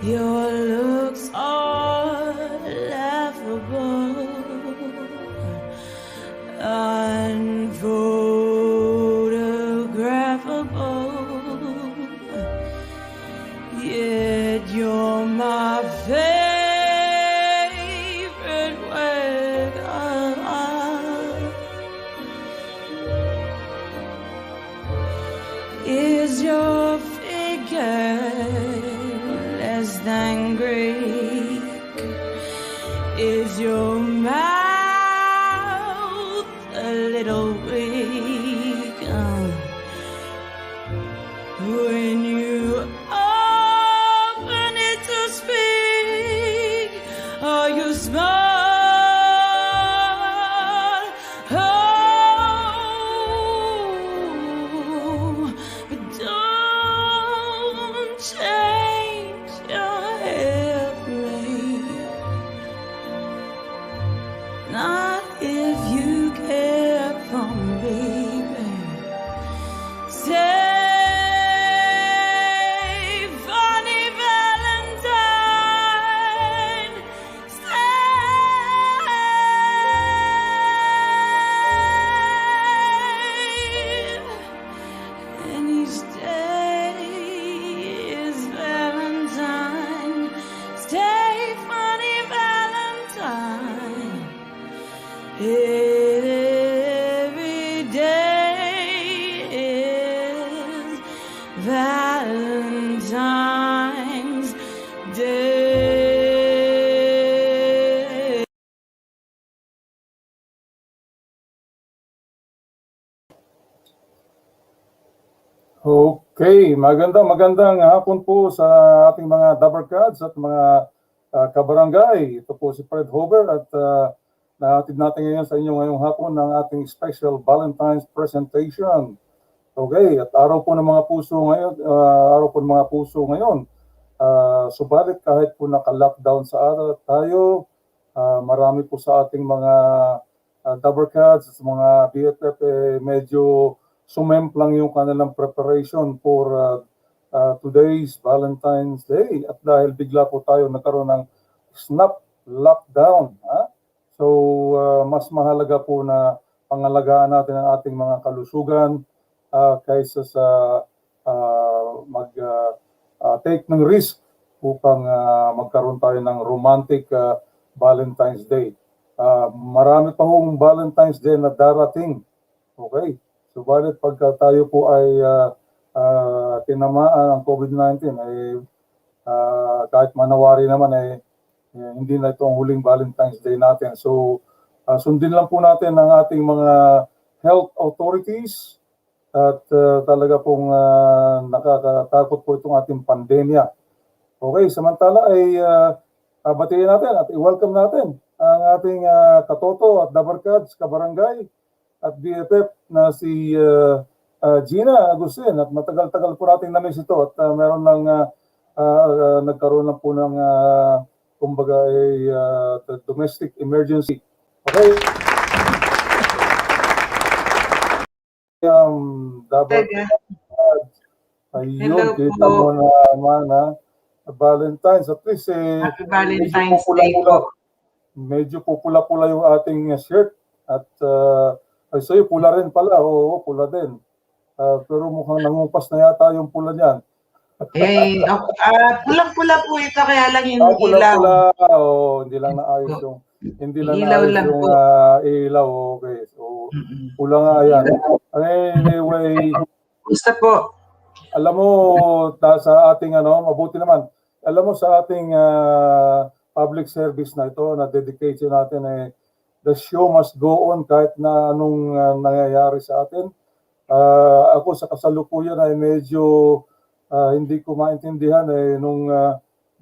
Your looks are laughable, unphotographable, yet you're my favorite work of art. Is your figure less than Greek? Is your mouth a little weak? When you open it to speak, are you smart? Oh, but don't change your hair, please. Not if you care for me, babe. Stay, funny Valentine. Stay. And each day is Valentine. Stay, funny Valentine. Every day is Valentine's Day. Okay, magandang hapon po sa ating mga Dabarkads at mga kabarangay. Ito po si Fred Hover at nahatid natin ngayon sa inyo ngayong hapon ng ating special Valentine's presentation. Okay, at araw po ng mga puso ngayon, subalit kahit po naka-lockdown sa araw tayo, marami po sa ating mga Dabarkads at mga BFF medyo sumemplang yung kanilang preparation for today's Valentine's Day. At dahil bigla po tayo nagkaroon ng snap lockdown, so mas mahalaga po na pangalagaan natin ang ating mga kalusugan kaysa sa take ng risk upang magkaroon tayo ng romantic Valentine's Day. Marami pa hong Valentine's Day na darating. Okay? Subalit pagka tayo po ay tinamaan ng COVID-19 ay kahit manawari naman ay hindi na ito ang huling Valentine's Day natin. So sundin lang po natin ang ating mga health authorities at talaga pong nakakatakot po itong ating pandemya. Okay, samantala ay batiin natin at i-welcome natin ang ating katoto at Dabarkads, kabarangay at BFF na si Gina Agustin, at matagal-tagal po natin na-miss ito at meron lang nagkaroon lang po ng kumbaga domestic emergency. Okay. Ayun, kita mo naman Valentine's, at least Happy Valentine's Day po. Medyo pupula-pula yung ating shirt at ay sa'yo pula rin pala, oo, pula din. Pero mukhang nangupas na yata yung pula niyan. Pulang-pula po ito, kaya lang yung ilaw. Pula-pula, hindi lang naayos yung ilaw, okay. So, pula nga yan. Anyway, gusto po. Alam mo, sa ating mabuti naman, alam mo sa ating public service na ito, na dedication natin the show must go on kahit na anong nangyayari sa atin. Ako sa kasalukuyan ay medyo hindi ko maintindihan nung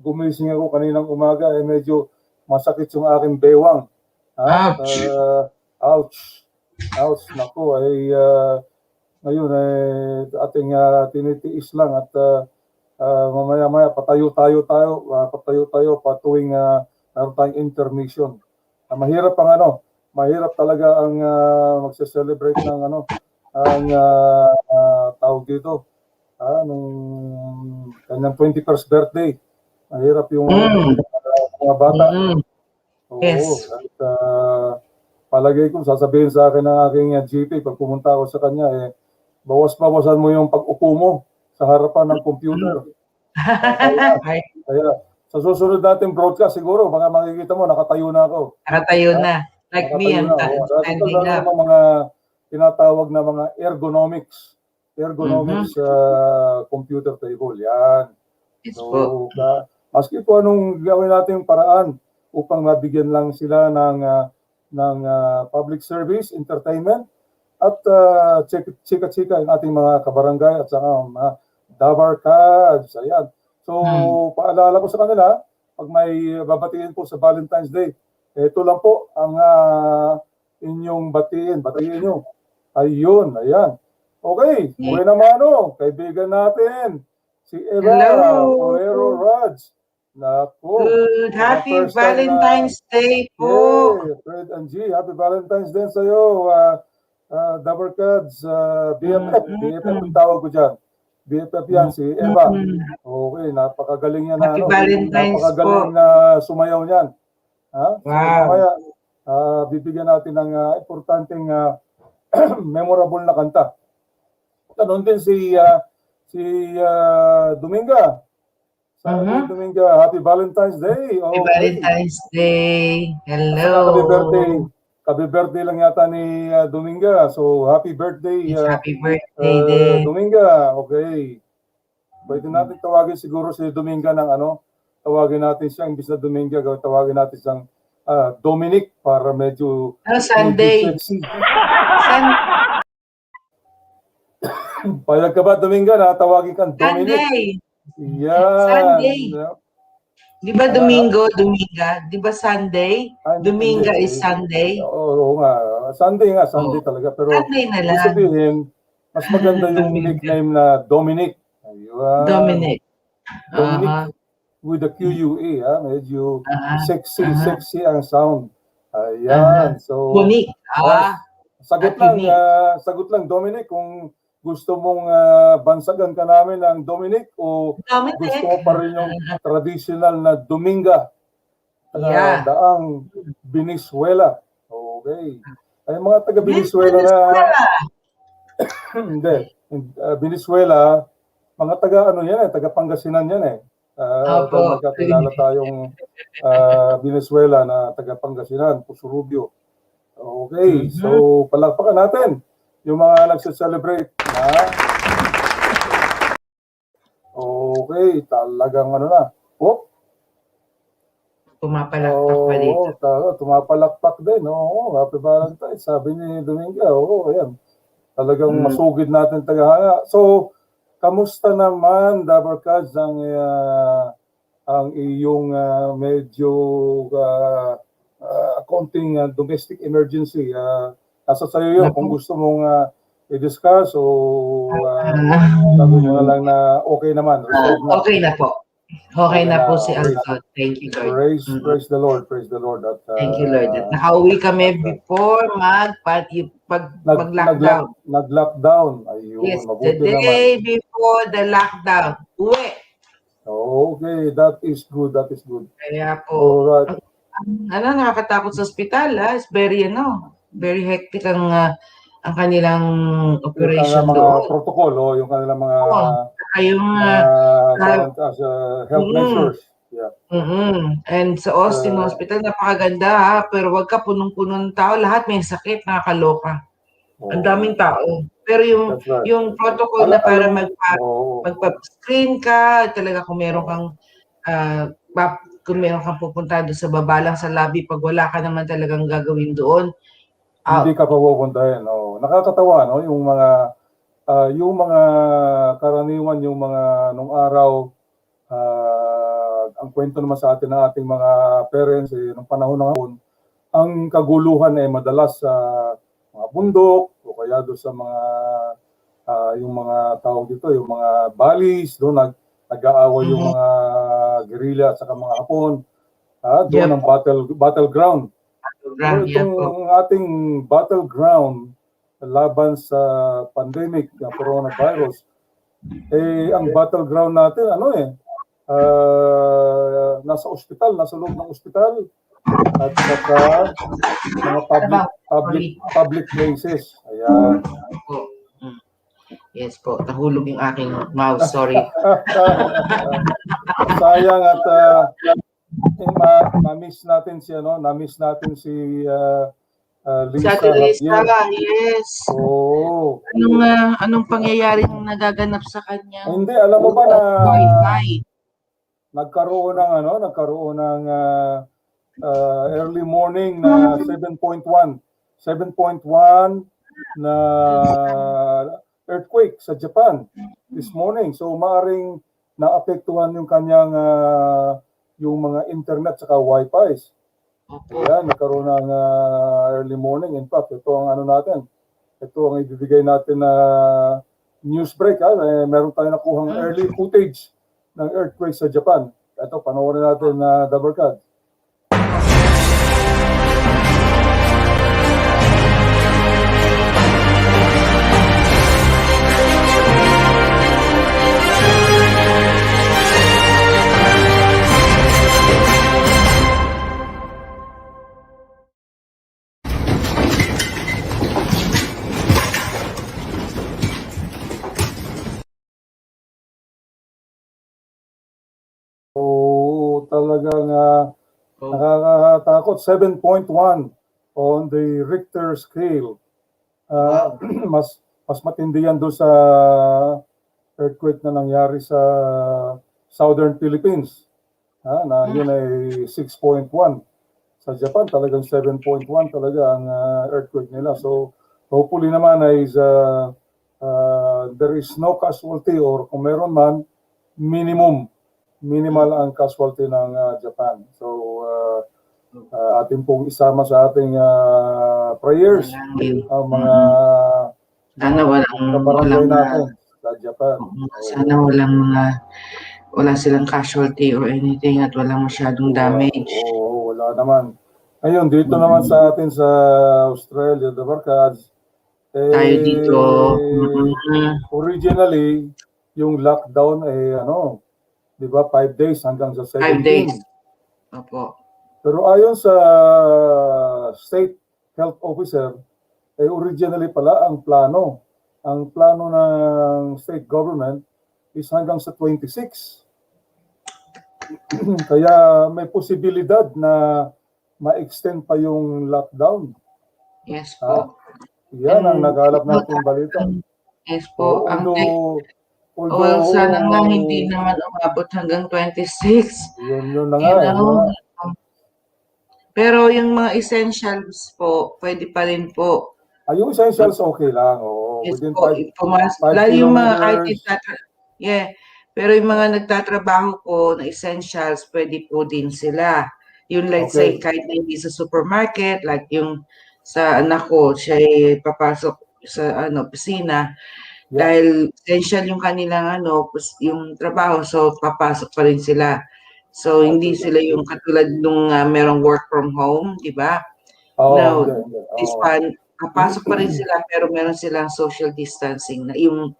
gumising ako kaninang umaga medyo masakit yung aking bewang. Ouch! Ouch! Naku, ngayon ating tinitiis lang at mamaya-maya patayo tayo patuwing meron tayong intermission. Mahirap talaga ang magse-celebrate ng ang tawag dito nung kanyang 21st birthday. Mahirap yung mga bata. Oo. Yes. At palagay ko, sasabihin sa akin ng aking GP pag pumunta ako sa kanya, bawas-bawasan mo yung pag-upo mo sa harapan ng computer. Kaya sa susunod natin broadcast siguro, baka makikita mo, nakatayo na ako. Nakatayo na. Like me, I'm standing up. Mga tinatawag na mga ergonomics computer table. Yan. So, maski po anong gawin natin paraan upang mabigyan lang sila ng public service, entertainment, at chika-chika yung ating mga kabarangay at saka mga dabarkads. Ayan. So, paalala ko sa kanila, pag may babatiin po sa Valentine's Day, ito lang po ang inyong batiin nyo. Ayun, ayan. Okay, buena mano, kaibigan natin, si Eva Olero Raj. Nako. Good, happy Valentine's Day po. Yeah, Fred and G, happy Valentine's Day sa'yo. Dabarkads, BFF ang tawag ko dyan. BFF yan, si Eva. Okay, napakagaling yan. Happy Valentine's napakagaling po. na sumayaw niyan. Wow. So, mamaya, bibigyan natin ng importanteng memorable na kanta. Ganon din si Dominga. Dominga, happy Valentine's Day. Happy Valentine's Day. Hello. Happy birthday lang yata ni Dominga. So, happy birthday. Happy birthday din. Dominga, okay. Pwede natin tawagin siguro si Dominga ng tawagin natin siya, imbis na Dominga, tawagin natin siyang Dominic para medyo Sunday. Payag ka ba, Dominga, na tawagin kang Dominic? Sunday. Yan. Sunday. Di ba Dominga? Di ba Sunday? Dominga is Sunday. Oo nga. Sunday talaga. Pero Sunday na lang. Sabihin, mas maganda yung nickname na Dominic. Ayun. Dominic. With the QUA, medyo sexy ang sound. Ayan. So, Dominic. Sagot lang Dominic, kung gusto mong bansagan ka namin ng Dominic o gusto mo pa rin yung traditional na Dominga. Daang Venezuela. Okay. Ay mga taga Venezuela na hindi. Venezuela, mga taga taga Pangasinan yan magkakilala tayong Venezuela na taga Pangasinan, Pusurubio. Okay, so palakpakan natin yung mga nagse-celebrate na okay, talagang na. Tumapalakpak pa dito. Tumapalakpak din. Happy Valentine's. Sabi ni Dominga, ayan. Talagang masugid natin tagahanga. So, kamusta naman, Dabarkads, ang iyong medyo konting domestic emergency? Nasa sa'yo yun, kung gusto mong i-discuss o sabi mo na lang na okay naman. Okay na po. Okay na po si Alton. Thank you, Lord. Praise the Lord. Praise the Lord. Thank you, Lord. At nakauwi kami before mag-lockdown. Nag-lockdown. Ayun, yes, mabuti the day before the lockdown. Uwi. Okay, that is good. Kaya po. Alright. Nakakatakot sa ospital. It's very hectic ang kanilang operation yung doon. Mga protocol, yung kanilang mga health measures. Yeah. And sa Austin Hospital, napakaganda pero wag ka punong-puno ng tao. Lahat may sakit, nakakaloka. Ang daming tao. Pero yung protocol na para magpa-screen ka, talaga kung meron kang pupunta doon sa baba lang sa lobby, pag wala ka naman talagang gagawin doon, hindi ka pa pupuntahin. Nakakatawa, yung mga karaniwan, yung mga nung araw, ang kwento naman sa atin ng ating mga parents, nung panahon ng hapon, ang kaguluhan ay madalas sa mga bundok o kaya doon sa mga yung mga tawag dito, yung mga balis, doon nag-aaway yung mga guerrilla at saka mga Hapon. Doon ang battleground. Itong ating battleground laban sa pandemic ng coronavirus, ang battleground natin, nasa ospital, nasa loob ng ospital, at saka mga public places. Ayan. Yes po, nahulog yung aking mouse, sorry. Sayang at na-miss natin si Lisa. Yes. Oo. Anong pangyayaring nagaganap sa kanya? Hindi, alam mo ba na Wi-Fi. nagkaroon ng early morning na 7.1 na earthquake sa Japan this morning. So maaring naapektuhan yung kanyang yung mga internet saka Wi-Fi. Kaya nagkaroon ng early morning. In fact, ito ang ito ang ibibigay natin na news break. Meron tayong nakuhang early footage ng earthquake sa Japan. Ito, panoorin natin na Dabarkad. Talagang nakakatakot. 7.1 on the Richter scale. Mas matindi yan doon sa earthquake na nangyari sa Southern Philippines. Na yun ay 6.1. Sa Japan talagang 7.1 talaga ang earthquake nila. So hopefully naman is there is no casualty, or kung meron man, minimal ang casualty ng Japan. So, atin pong isama sa ating prayers ang mga barangay natin sa Japan. Sana wala silang casualty or anything at walang masyadong damage. Oo, wala naman. Ayun, dito naman sa atin sa Australia, the Barkads, tayo dito. Originally, yung lockdown ay di ba, 5 days hanggang sa 17. 5 days. Opo. Pero ayon sa state health officer, originally pala ang plano ng state government is hanggang sa 26. Kaya may posibilidad na ma-extend pa yung lockdown. Yes po. Yan ang naghalap natin balita. Yes po. Although sana nga hindi naman umabot hanggang 26. Yun na nga. Pero yung mga essentials po, pwede pa rin po. Yung essentials okay lang. Yes Within po, 5 lalo yung mga kilometers. Pero yung mga nagtatrabaho po na essentials, pwede po din sila. Yung let's say kahit na hindi sa supermarket, like yung sa anak ko, siya ay papasok sa opisina. Dahil essential yung kanilang yung trabaho, so papasok pa rin sila. So hindi sila yung katulad nung merong work from home, di ba? This one, papasok pa rin sila pero meron silang social distancing na yung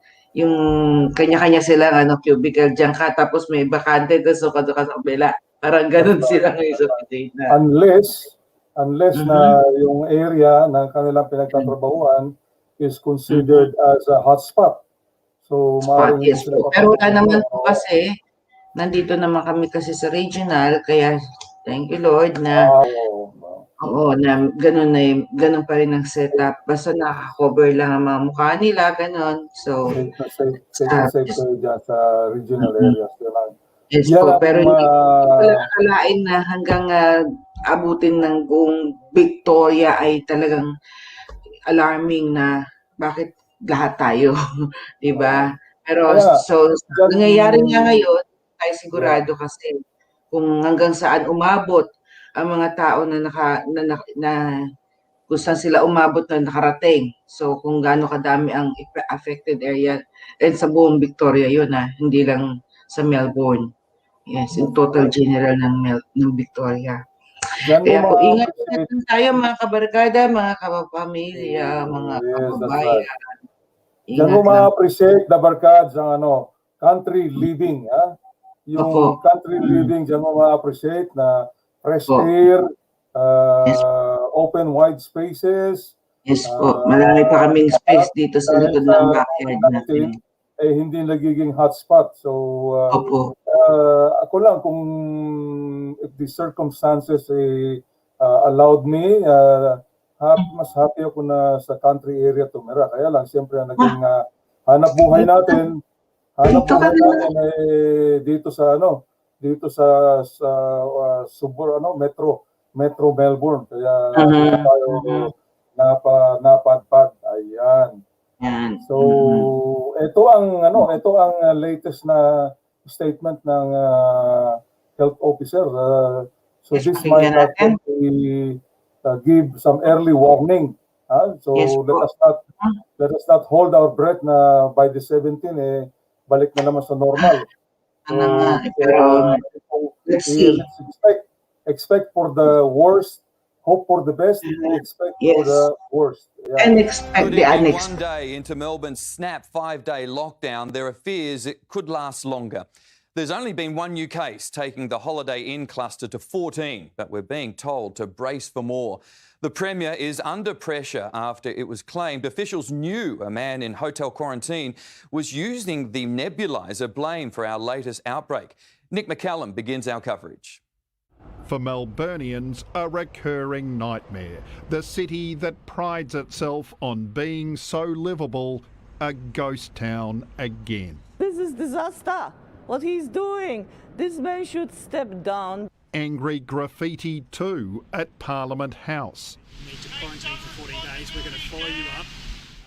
kanya-kanya silang cubicle diyan ka, tapos may bakante tapos suka ka sa kabila. Parang ganun sila ngayon sa Pilipinas. Unless na yung area ng kanilang pinagtatrabahuan is considered as a hotspot. So, yes po. Pero wala naman po kasi, nandito naman kami kasi sa regional, kaya thank you Lord na na ganun pa rin ang setup. Basta naka-cover lang ang mga mukha nila, ganun. So, safe dyan sa regional areas. Yes po, pero hindi pala akalain na hanggang abutin ng buong Victoria ay talagang alarming na bakit lahat tayo, di ba? Pero nangyayari nga ngayon, tayo sigurado kasi kung hanggang saan umabot ang mga tao na kung saan sila umabot na nakarating. So kung gaano kadami ang affected area and sa buong Victoria yun hindi lang sa Melbourne. Yes, in total general ng Victoria. Kaya po, ingat tayo mga kabarkada, mga kapamilya, mga kababayan. Diyan mo ma-appreciate the barkads ang country living. yung country living, diyan mo ma-appreciate na fresh air, open wide spaces. Yes po, marami pa kaming space dito sa likod ng backyard natin. Hindi nagiging hotspot. So, ako lang, kung if the circumstances allowed me, mas happy ako na sa country area tumira. Kaya lang, siyempre, naging hanap buhay natin dito sa Metro Melbourne. Kaya tayo napadpad. Ayan. So ito ang latest na statement ng health officer. So this might actually give some early warning. So let us not hold our breath na by the 17 balik na naman sa normal. So let's expect for the worst, hope for the best, expect for the worst. And expect the unexpected. 1 day into Melbourne's snap 5-day lockdown, there are fears it could last longer. There's only been one new case, taking the Holiday Inn cluster to 14, but we're being told to brace for more. The Premier is under pressure after it was claimed officials knew a man in hotel quarantine was using the nebulizer blamed for our latest outbreak. Nick McCallum begins our coverage. For Melburnians, a recurring nightmare. The city that prides itself on being so livable, a ghost town again. This is disaster. What he's doing. This man should step down. Angry graffiti too at Parliament House. You need to quarantine for 14 days. We're going to follow you up.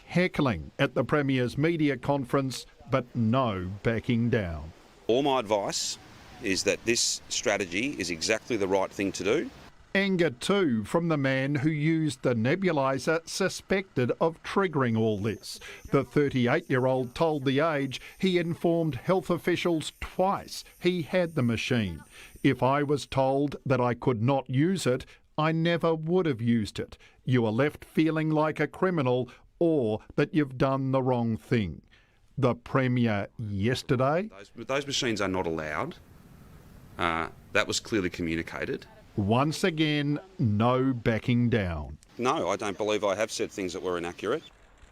Heckling at the Premier's media conference, but no backing down. All my advice is that this strategy is exactly the right thing to do. Anger too from the man who used the nebulizer suspected of triggering all this. The 38-year-old told The Age he informed health officials twice he had the machine. If I was told that I could not use it, I never would have used it. You are left feeling like a criminal or that you've done the wrong thing. The Premier yesterday... Those machines are not allowed. That was clearly communicated. Once again, no backing down. No, I don't believe I have said things that were inaccurate.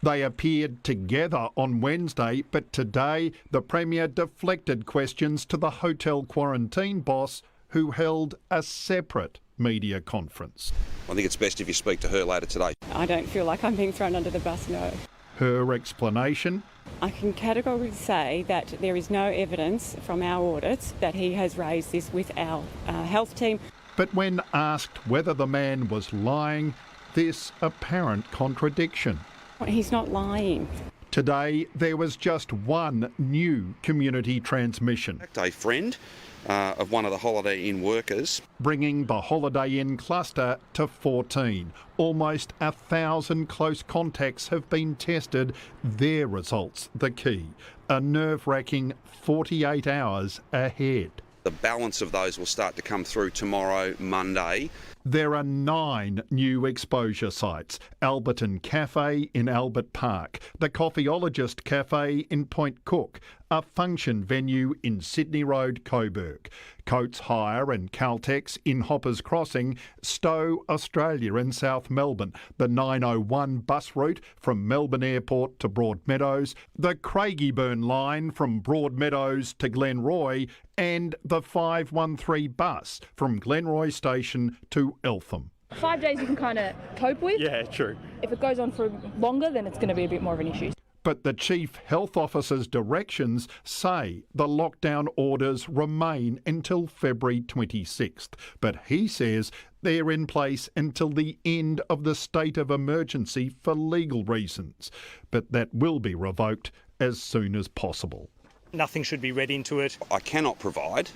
They appeared together on Wednesday, but today the Premier deflected questions to the hotel quarantine boss who held a separate media conference. I think it's best if you speak to her later today. I don't feel like I'm being thrown under the bus, no. Her explanation? I can categorically say that there is no evidence from our audits that he has raised this with our health team. But when asked whether the man was lying, this apparent contradiction. He's not lying. Today, there was just one new community transmission. A friend of one of the Holiday Inn workers. Bringing the Holiday Inn cluster to 14. Almost 1,000 close contacts have been tested. Their results the key. A nerve-wracking 48 hours ahead. The balance of those will start to come through tomorrow, Monday. There are 9 new exposure sites. Alberton Cafe in Albert Park, the Coffeeologist Cafe in Point Cook, a function venue in Sydney Road, Coburg, Coates Hire and Caltex in Hoppers Crossing, Stowe, Australia in South Melbourne, the 901 bus route from Melbourne Airport to Broadmeadows, the Craigieburn line from Broadmeadows to Glenroy, and the 513 bus from Glenroy Station to Eltham. 5 days you can kind of cope with. Yeah, true. If it goes on for longer, then it's going to be a bit more of an issue. But the Chief Health Officer's directions say the lockdown orders remain until February 26th. But he says they're in place until the end of the state of emergency for legal reasons. But that will be revoked as soon as possible. Nothing should be read into it. I cannot provide.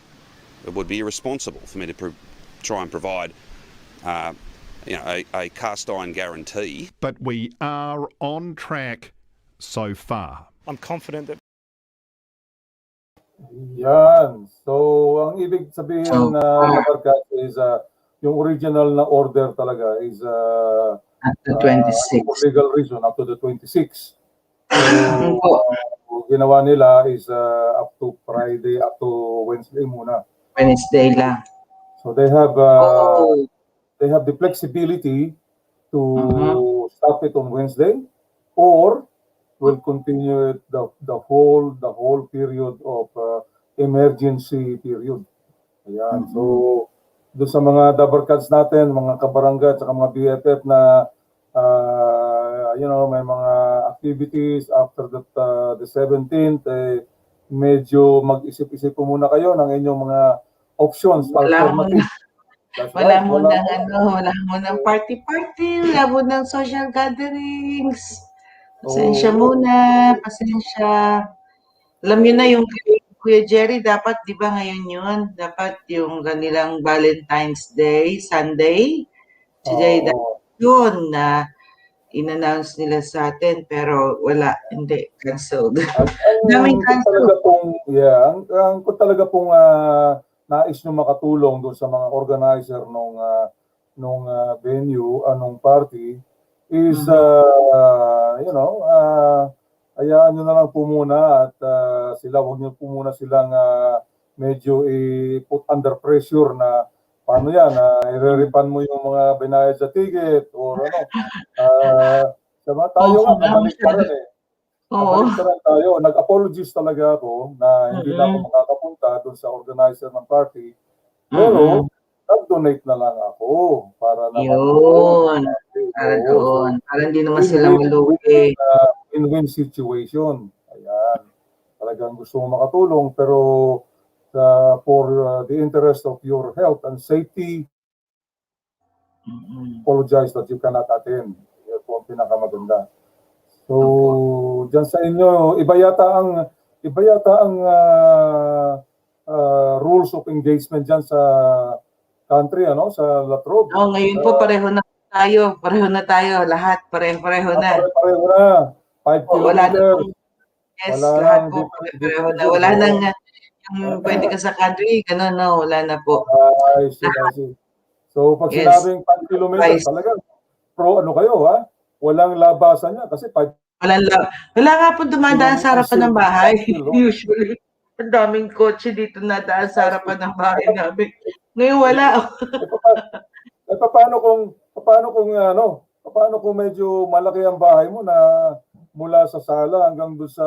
It would be irresponsible for me to try and provide a cast iron guarantee. But we are on track so far. I'm confident that... Yan. So, ang ibig sabihin na is yung original na order talaga is at the 26th. For legal reason up to the 26th. So, ginawa nila is up to Friday, up to Wednesday muna. Wednesday lang. So they have Oh. the flexibility to stop it on Wednesday, or will continue it the whole period of emergency period. Ayan. So doon sa mga dabarkads natin, mga kabarangay at saka mga BFF na may mga activities after the 17th, medyo mag-isip-isip po muna kayo ng inyong mga options, alternatives. Wala mo nang party-party, wala mo nang social gatherings. Pasensya muna, pasensya. Alam niyo na yung Kuya Jerry, dapat, di ba ngayon yun? Dapat yung kanilang Valentine's Day, Sunday. Today, yun na in-announce nila sa atin, pero wala, hindi, canceled. Daming cancel. Ang talaga pong nais nyo makatulong doon sa mga organizer nung venue, nung party, is, hayaan nyo na lang po muna at huwag nyo po muna silang medyo i-put under pressure na paano yan, i-refund mo yung mga binayad sa ticket or tayo nga, kabaliktaran kabaliktaran tayo. Nag-apologies talaga ako na hindi na ako makakapunta doon sa organizer ng party. Pero, nag-donate na lang ako para naman para doon. Para hindi naman sila malugi. Win-win situation. Ayan. Talagang gusto mo makatulong, pero for the interest of your health and safety, apologize that you cannot attend. Yan po ang pinakamaganda. So, dyan sa inyo, iba yata ang rules of engagement dyan sa country, sa Latrobe. Ngayon po pareho na tayo, lahat pareho na. Pareho na. 5 kilometers. Lahat po pareho na. Wala nang yung pwede ka sa country, ganun, no, wala na po. I see. So, pag sinabing 5 kilometers, talaga, kayo, ha? Walang labasan niya kasi wala nga po dumadaan sa harapan ng bahay. Usually, ang daming kotse dito na daan sa harapan ng bahay namin. Ngayon wala. Paano kung medyo malaki ang bahay mo na mula sa sala hanggang doon sa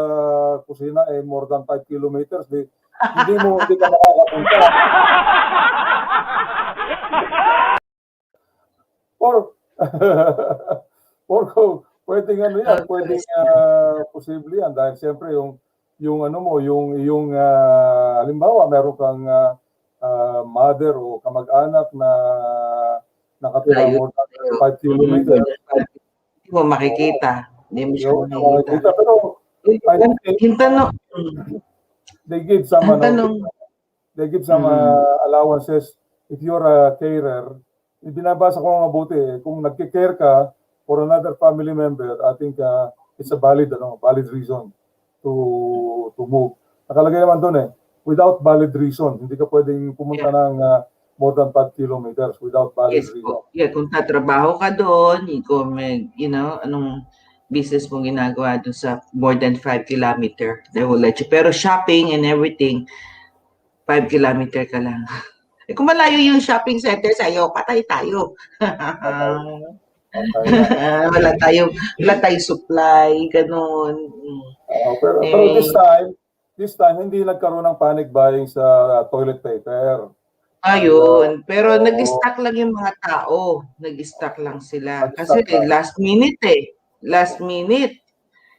kusina more than 5 kilometers, hindi ka makakapunta. Or pwedeng posible yan dahil siyempre yung halimbawa meron kang mother o kamag-anak na nakatira more than 5 kilometers. Hindi mo makikita. Hindi mo siya makikita. Pero they give some allowances if you're a carer. Binabasa ko nga mabuti, kung nagki-care ka for another family member, I think it's a valid reason to move. Nakalagay naman doon without valid reason, hindi ka pwedeng pumunta ng more than 5 kilometers without valid reason. Kung tatrabaho ka doon, anong business mong ginagawa doon sa more than 5 kilometer, they will let you. Pero shopping and everything, 5 kilometer ka lang. Kung malayo yung shopping center sa'yo, patay tayo. Wala tayong supply, ganun. Pero this time, hindi nagkaroon ng panic buying sa toilet paper. Ayun. Pero nag-stock lang yung mga tao. Nag-stock lang sila. Kasi last minute.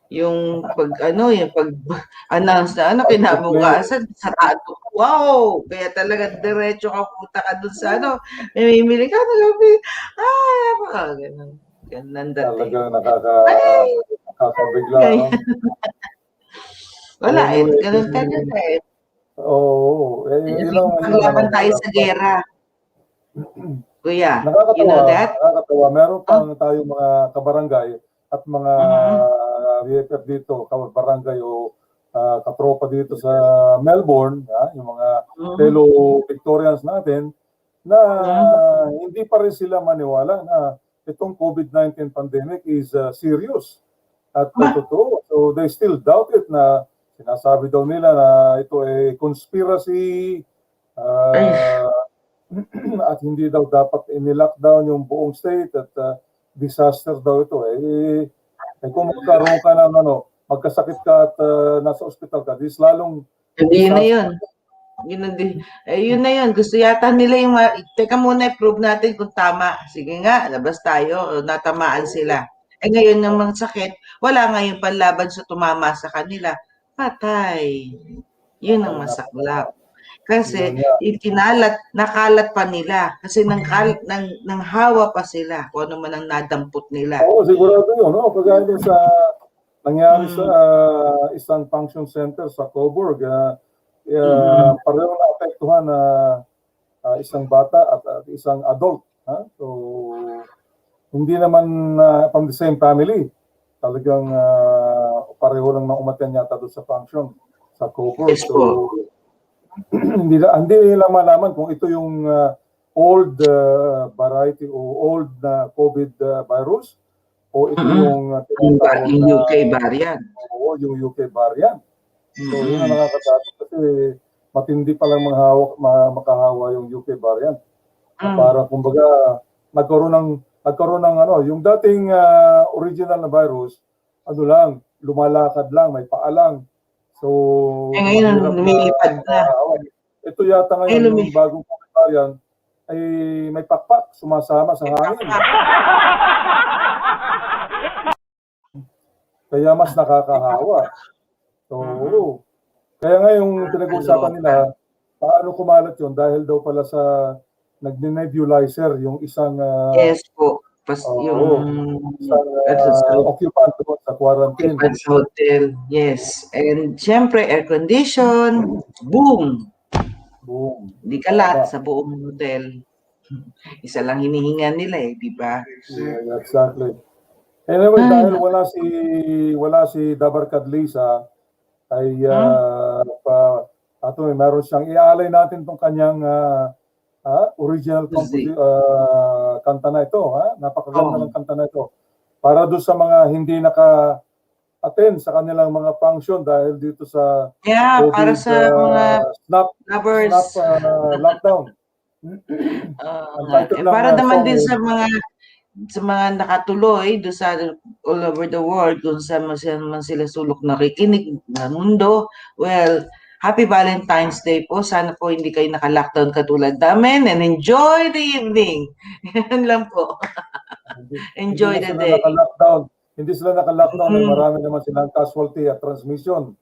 Yung pag-announce na kinabukasan, sarado. Wow! Kaya talaga diretso ka, puta ka dun sa mamimili ka na gabi. Ganun. Ganun dati. Talagang nakakabigla. Wala ganun talaga Oo. Paglaban tayo sa gera. Kuya, you know that? Nakakatawa. Meron pang tayo mga kabarangay at mga BFF dito, kabarangay o katropa dito sa Melbourne, yung mga fellow Victorians natin, na hindi pa rin sila maniwala na itong COVID-19 pandemic is serious at totoo. So they still doubt it na Sinasabi daw nila na ito ay conspiracy at hindi daw dapat in-lockdown yung buong state at disaster daw ito. Kung magkaroon ka ng magkasakit ka at nasa ospital ka, dis lalong Yun na yun. Yun na yun. Gusto yata nila yung, teka muna, i-prove natin kung tama. Sige nga, labas tayo, natamaan sila. Ngayon ng mga sakit, wala ngayon panlaban sa tumama sa kanila. Patay. Yun ang masaklap. Kasi nakalat pa nila. Kasi nang hawa pa sila kung ano man ang nadampot nila. Oo, sigurado yun. No? Kagaya din sa nangyari sa isang function center sa Coburg. Pareho na apektuhan na isang bata at isang adult. So, hindi naman from the same family. Talagang pareho lang na umatyan yata doon sa function sa Coburg. So, hindi nila malaman kung ito yung old variety o old na COVID virus o ito yung UK variant. Oo, yung UK variant. So, yun ang nakakatakot kasi matindi palang makahawa yung UK variant. Para kumbaga nagkaroon ng yung dating original na virus, lumalakad lang, may paa lang. So, ngayon lumilipad na. Ito yata ngayon yung bagong variant ay may pakpak, sumasama sa hangin. Kaya mas nakakahawa. So, kaya nga yung pinag-uusapan nila, paano kumalat yun? Dahil daw pala sa nag-nebulizer yung isang yes po. Yung occupant sa quarantine. Sa hotel, yes. And syempre, air condition, boom. Boom. Hindi kalat sa buong hotel. Isa lang hinihinga nila di ba? Yeah, exactly. Anyway, dahil wala si Dabarkad Lisa, ay meron siyang iaalay natin tong kanyang original kanta na ito. Napakaganda ng kanta na ito. Para doon sa mga hindi naka-attend sa kanilang mga function dahil dito sa COVID, para sa mga lovers. Lockdown. Para naman din sa mga nakatuloy do sa all over the world kung saan man sila sulok nakikinig ng mundo. Well, Happy Valentine's Day po. Sana po hindi kayo naka-lockdown katulad namin and enjoy the evening. Yan lang po. Enjoy the day. Hindi sila naka-lockdown. Marami naman silang casualty at transmission.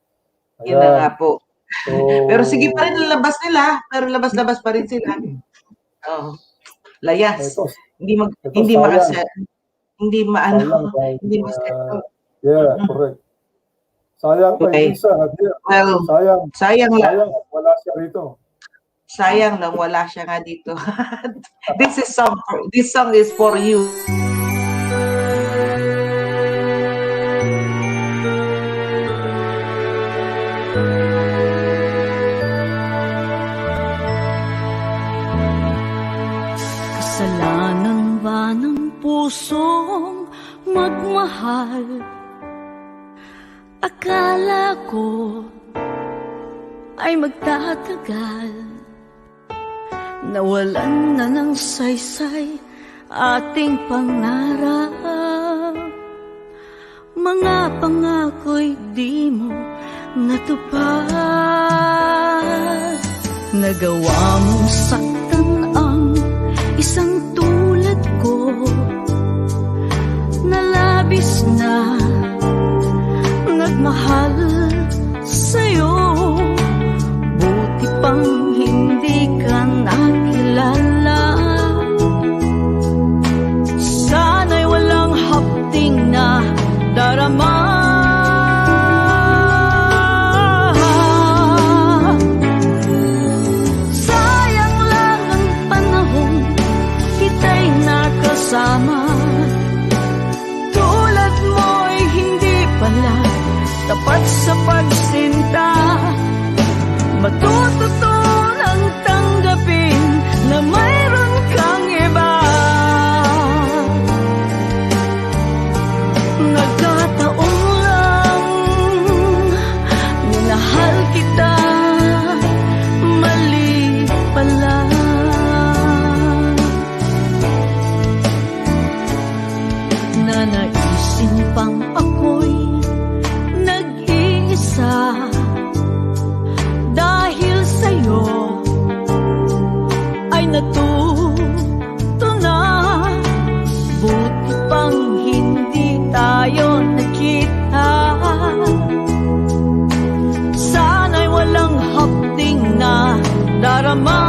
Yun na nga po. So, pero sige pa rin labas nila. Pero labas-labas pa rin sila. Layas. Hindi correct. Sayang pa isa. Well, sayang lang. Wala siya rito. Sayang lang wala siya nga dito. This song is for you. Kasalanan ba ng pusong magmahal? Akala ko ay magtatagal. Nawalan na ng saysay ating pangarap. Mga pangako'y di mo natupad. Nagawa mong saktan ang isang tulad ko na labis na nagmahal sa'yo. Buti pang hindi ka nakilala. Sana'y walang hapting na darama. Sayang lang ang panahon kita'y nakasama. Tulad mo'y hindi pala tapat sa natuto na. Buti pang hindi tayo nakita. Sana'y walang hapding na darama.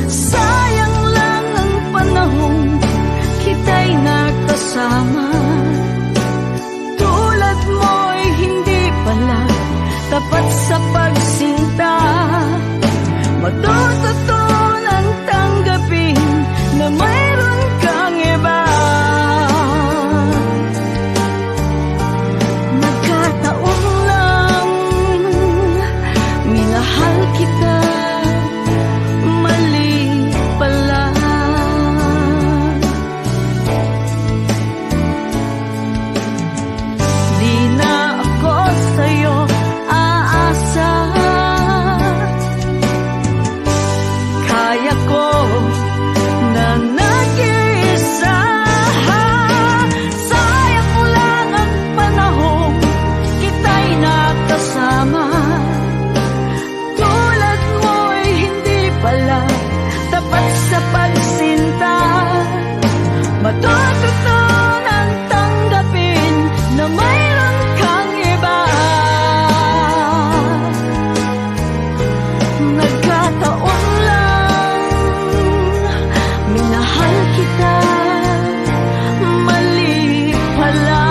Sayang lang ang panahon kita'y nakasama. Tulad mo'y hindi pala tapat sa pagsinta. Matututunan tanggapin na mayroon kang iba. Nagkataon lang minahal kita, mali pala. Di na ako sa'yo aasa. Kaya ko na nag-iisa. Sayang lang ang panahon kita'y nakasama. Tulad mo'y hindi pala tapat sa pagsinta. Matututunan tanggapin na mayroon kang iba. Nagkataon lang minahal kita, mali pala.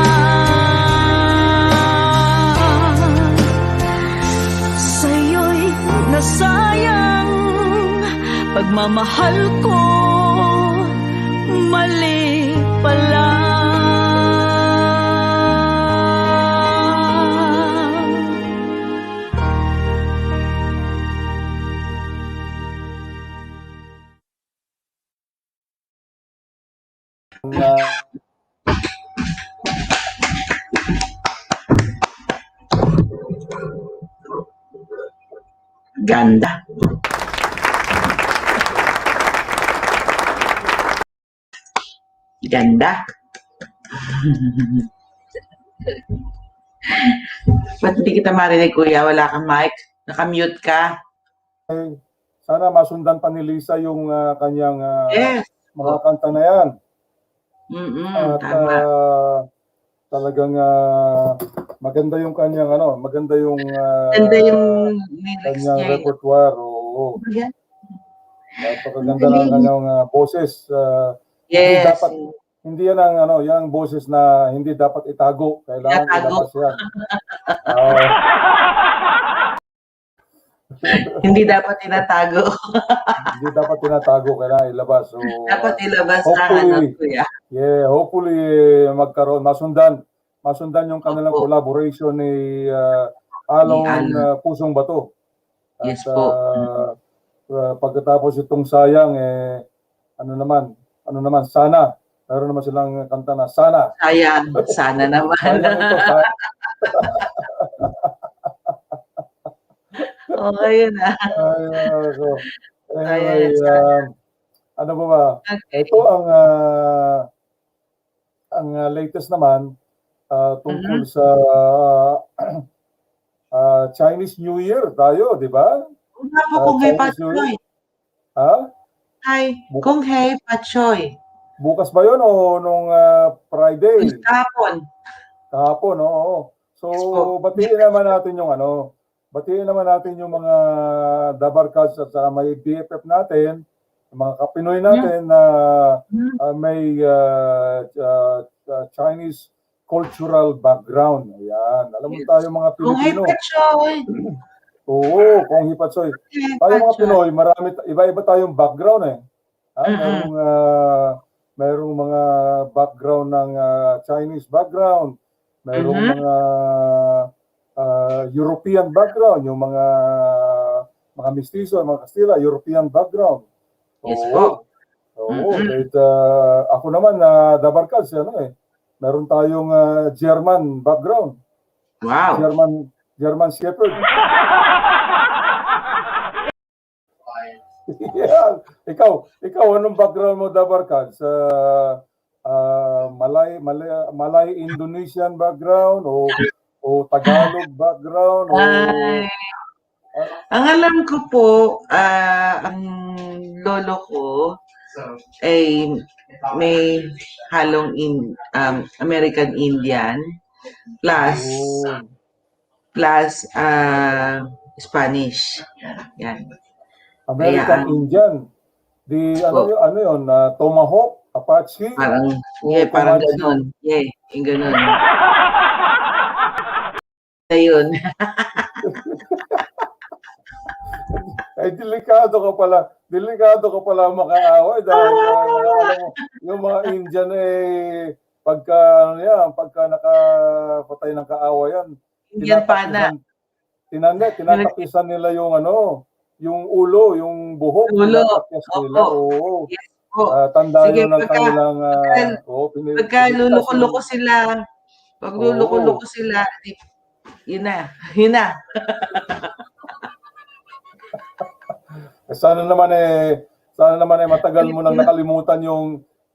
Sa'yo'y nasayang pagmamahal ko, mali pala. Ganda. Ganda. Ba't hindi kita marinig, kuya? Wala kang mic? Nakamute ka? Sana masundan pa ni Lisa yung kanyang Yes. mga kanta na yan. At Tama. talagang maganda yung kanyang maganda yung Ganda yung lyrics kanyang niya. repertoire. Oo. Yeah. Napakaganda ng kanyang boses. Hindi Yes. dapat, hindi yan ang yung boses na hindi dapat itago. Kailangan Itago. ilabas yan. Hindi dapat tinatago. Hindi dapat tinatago, kailangan ilabas. So, Dapat ilabas hopefully, kuya. yeah, hopefully magkaroon, masundan yung kanilang collaboration ni Alon Pusong Bato. At, Yes po. pagkatapos itong sayang, ano naman, sana. Meron naman silang kanta na sana. Sayang, sana naman. Sayang ito, Okay na. Anyway, ano ba? Okay. Ito ang latest naman tungkol sa Chinese New Year tayo, di ba? Kung hey Pachoy. Ha? Hi, kung hey Pachoy. Bukas ba yun o nung Friday? Kahapon. Kahapon, oo. So, batiin naman natin yung mga Dabarkads at saka may BFF natin, mga kapinoy natin na may Chinese cultural background. Ayan. Alam mo tayo mga Pilipino. Kung hey Pachoy. Oo, kung hipatsoy. Tayo mga Pinoy, iba-iba tayong background Merong mga background ng Chinese background. Merong mga European background, yung mga Mestizo, mga Kastila, European background. Yes po. Oo, ako naman Dabarkads, meron tayong German background. Wow. German Shepherd. Yeah. Ikaw anong background mo, Dabarkads? Malay Indonesian background o o Tagalog background o Ay, ang alam ko po, ang lolo ko ay may halong American Indian plus yun. plus Spanish. Yan. American Kaya Indian. Ano yun, Tomahawk, Apache, parang o parang Comanche. ganun. Yung ganun. Ayun. Ay, delikado ka pala makaaway dahil alam mo, yung mga Indian pagka nakapatay ng kaawayan, Indian pana. tinatapisan nila yung yung ulo, yung buhok, Ulo. tinatapis nila. Oo. Yes po. Tanda Sige, yun ng kanilang pagka luluko-luko sila, pag luluko-luko sila, yun na. Sana naman matagal mo nang nakalimutan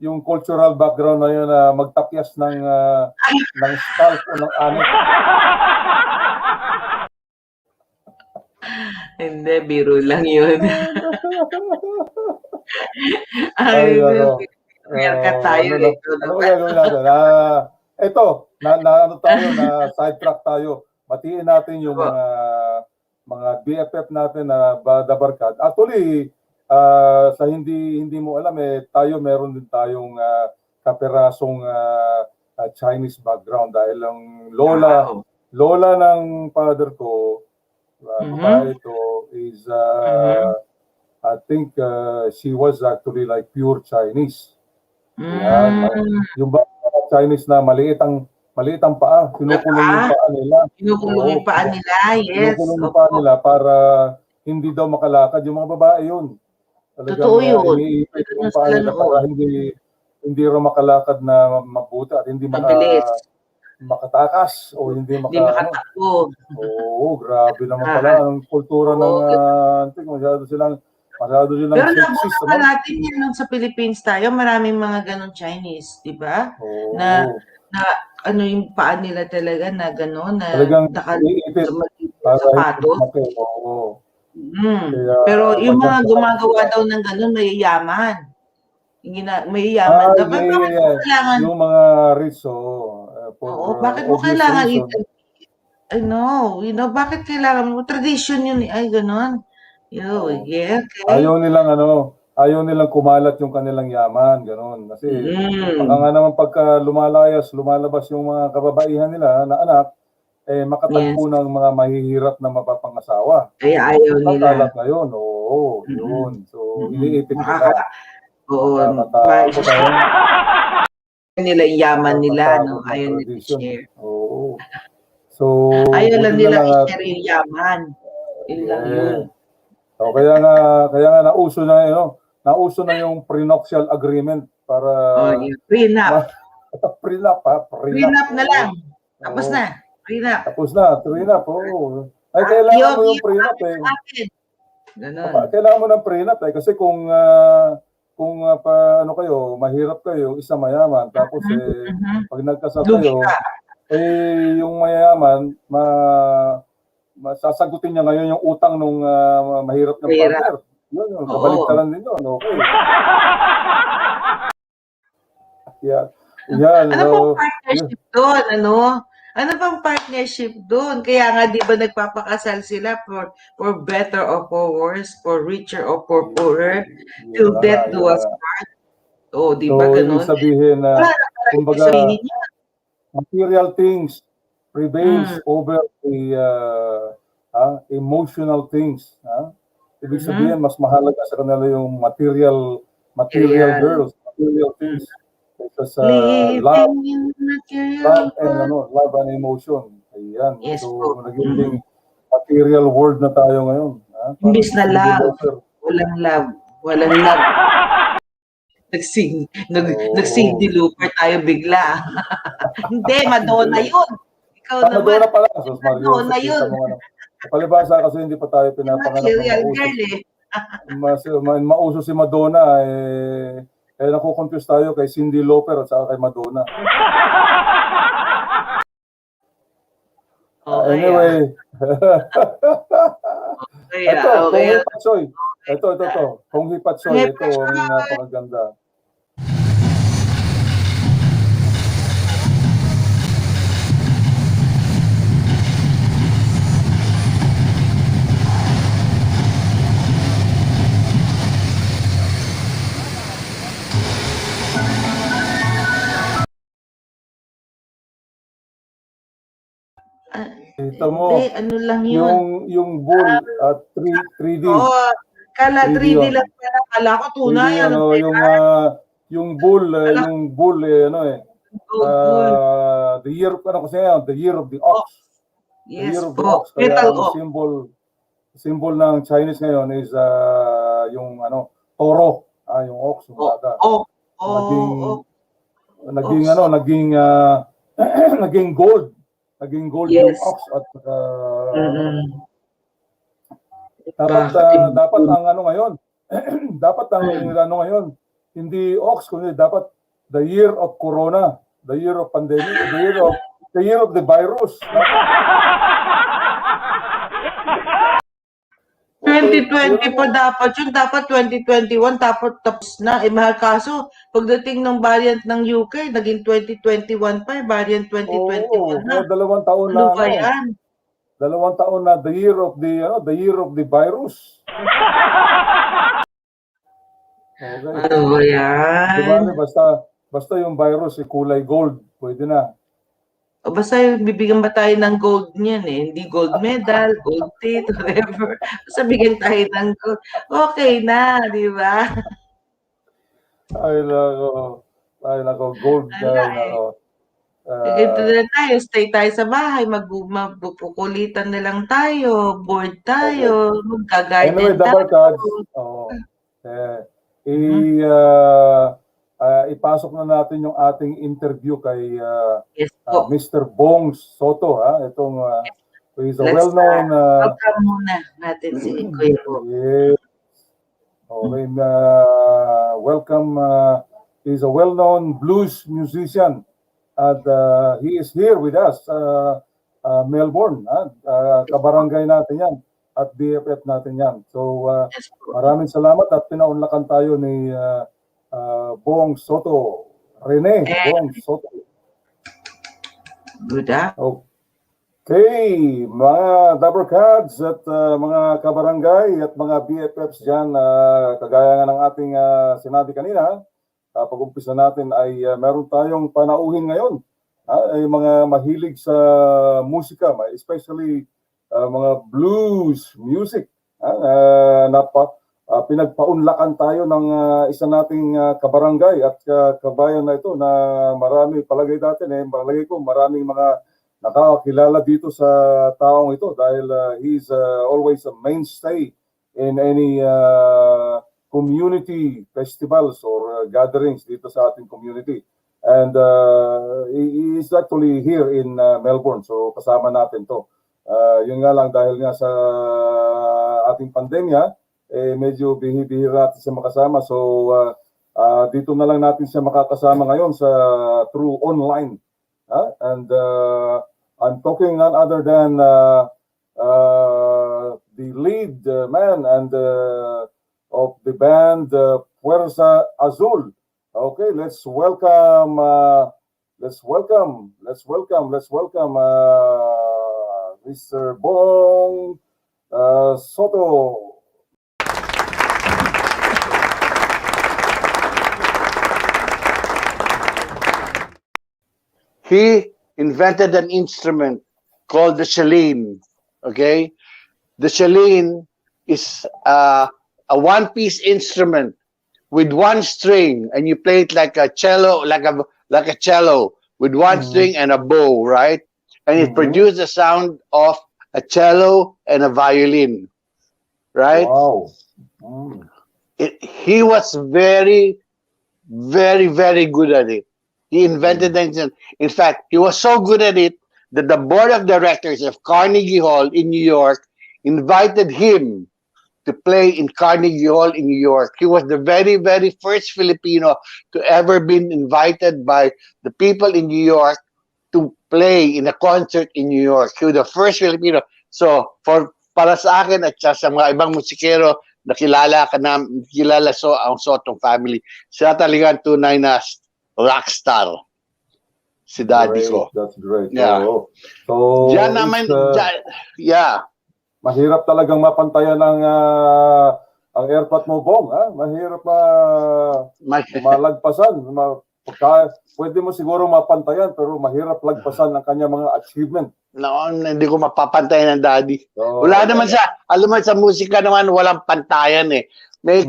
yung cultural background na yun na magtapyas ng scalp o ng anit. Hindi, biro lang yun. Ay, ka tayo. Ano ba gagawin natin? Ito, na sidetrack tayo. Batiin natin yung mga BFF natin na Barkad. Actually, sa hindi mo alam, tayo meron din tayong kaperasong Chinese background dahil ang lola ng father ko, babae ito, is I think she was actually like pure Chinese. Yan. Yung Chinese na maliit ang paa, kinukulong yung paa nila. Kinukulong yung paa nila, yes. Kinukulong yung paa nila para hindi daw makalakad. Yung mga babae yun. Totoo yun. Iniipit yung paa nila para hindi raw makalakad na mabuti at hindi makatakas o hindi makatakbo. Oo, grabe naman pala ang kultura ng masyado silang pero sexist. Pero natin yan sa Philippines tayo, maraming mga ganong Chinese, di ba? Na ano yung paa nila talaga na gano'n, na nakaliipit sa sapatos. Pero yung mga gumagawa daw ng gano'n, mayayaman. Mayayaman. Bakit mo kailangan? Yung mga rich, bakit mo kailangan bakit kailangan mo? Tradition yun, ay gano'n. Okay. Ayaw nilang kumalat yung kanilang yaman, gano'n. Kasi baka nga naman pagka lumalabas yung mga kababaihan nila na anak, makatagpo ng mga mahihirap na mapapangasawa. Kaya ayaw nila. Kalat na yun, yun. So, iniipit nila. Nila yung yaman nila, no? Ayaw nila i-share. So, ayaw lang nila i-share yung yaman. Yun lang yun. So, kaya nga nauso na yung prenuptial agreement para prenup. Prenup na lang. Tapos na. Prenup. Ay, kailangan mo yung prenup Kailangan mo ng prenup kasi kung mahirap kayo, isa mayaman, tapos pag nagkasal kayo, yung mayayaman sasagutin niya ngayon yung utang nung mahirap na partner. Yun, kabaligtaran din yun. Okay. Ano pang partnership doon? Ano pang partnership doon? Kaya nga, di ba nagpapakasal sila for better or for worse, for richer or for poorer, till death do us part. Di ba ganun? Ibig sabihin na, kumbaga, material things prevails over the emotional things. Ibig sabihin, mas mahalaga sa kanila yung material girls, material things. Kasi love and emotion. Ayan. Yes, so, nagiging material world na tayo ngayon. Imbis na love, walang love. Nag-CD looper tayo bigla. Hindi, Madonna yun. Ikaw naman. Madonna pala. Madonna yun. Palibasa kasi hindi pa tayo pinapanganak ng mauso si Madonna. Kaya nakukonfuse tayo kay Cindy Lauper at saka kay Madonna. Anyway. Ito, Okay. Kung Hipatsoy. Ito. Kung Hipatsoy, ito ang napakaganda. Kita mo, Hindi, ano lang yun. yung bull at 3D. Oo, kala 3D yun. lang pala. Kala ko 3D tunay. yung bull, Bull. the year, the year of the ox. The Yes year of the po. ox. Kaya Metal ang ox. symbol ng Chinese ngayon is yung toro, yung ox, yung bata. Naging gold. Naging gold Yes. yung ox at dapat ang ngayon, dapat ang ngayon, hindi ox kundi dapat the year of corona, the year of pandemic, the year of the virus. 2020 pa dapat yun. Dapat 2021, tapos na. Mahal kaso, pagdating ng variant ng UK, naging 2021 pa, variant 2021 na. 2 taon Ano na. ba yan? 2 taon na the year of the virus. Okay. Ano ba yan? Diba, basta yung virus kulay gold, pwede na. Basta bibigyan ba tayo ng gold niyan Hindi gold medal, gold teeth, whatever. Basta bigyan tayo ng gold. Okay na, di ba? Ay, nako, gold. Ito na tayo, stay tayo sa bahay, magpupukulitan na lang tayo, bored tayo, magka-garden tayo. Ipasok na natin yung ating interview kay Mr. Bong Sotto. Itong is a well-known... welcome muna natin si Kuya Bong. Yes. Okay, welcome. He's a well-known blues musician. And he is here with us, Melbourne. Kabarangay natin yan at BFF natin yan. So maraming salamat at pinaunlakan tayo ni Bong Sotto. Rene, Bong Sotto. Good afternoon. Okay, mga Dabarkads at mga kabarangay at mga BFFs dyan, kagaya nga ng ating sinabi kanina, pag-umpisa natin ay meron tayong panauhin ngayon. Ay mga mahilig sa musika, especially mga blues music. Pinagpaunlakan tayo ng isa nating kabarangay at kabayan na ito na marami, palagay ko maraming mga nakakilala dito sa taong ito dahil he's always a mainstay in any community festivals or gatherings dito sa ating community. And he is actually here in Melbourne, so kasama natin to. Yun nga lang, dahil nga sa ating pandemya, medyo bihira natin siya makasama. So dito na lang natin siya makakasama ngayon sa through online. And I'm talking none other than the lead man and of the band Fuerza Azul. Okay, let's welcome Mr. Bong Sotto. He invented an instrument called the shellene. Okay, the shellene is a one-piece instrument with one string, and you play it like a cello, like a cello with one string and a bow, right? And it produced the sound of a cello and a violin, right? Wow. He was very, very, very good at it. He invented the instrument. In fact, he was so good at it that the board of directors of Carnegie Hall in New York invited him to play in Carnegie Hall in New York. He was the very, very first Filipino to ever been invited by the people in New York to play in a concert in New York. He was the first Filipino. So, para sa akin at sa mga ibang musikero, nakilala ang Soto family. Siya talaga ang tunay na rockstar. Si daddy ko. That's great. Yeah. So Diyan naman, yeah. Mahirap talagang mapantayan ang airpot mo, Bong. Ha? Mahirap malagpasan. Pwede mo siguro mapantayan, pero mahirap lagpasan ang kanya mga achievement. No, hindi ko mapapantayan ng daddy. Wala naman alam mo sa musika naman walang pantayan eh. May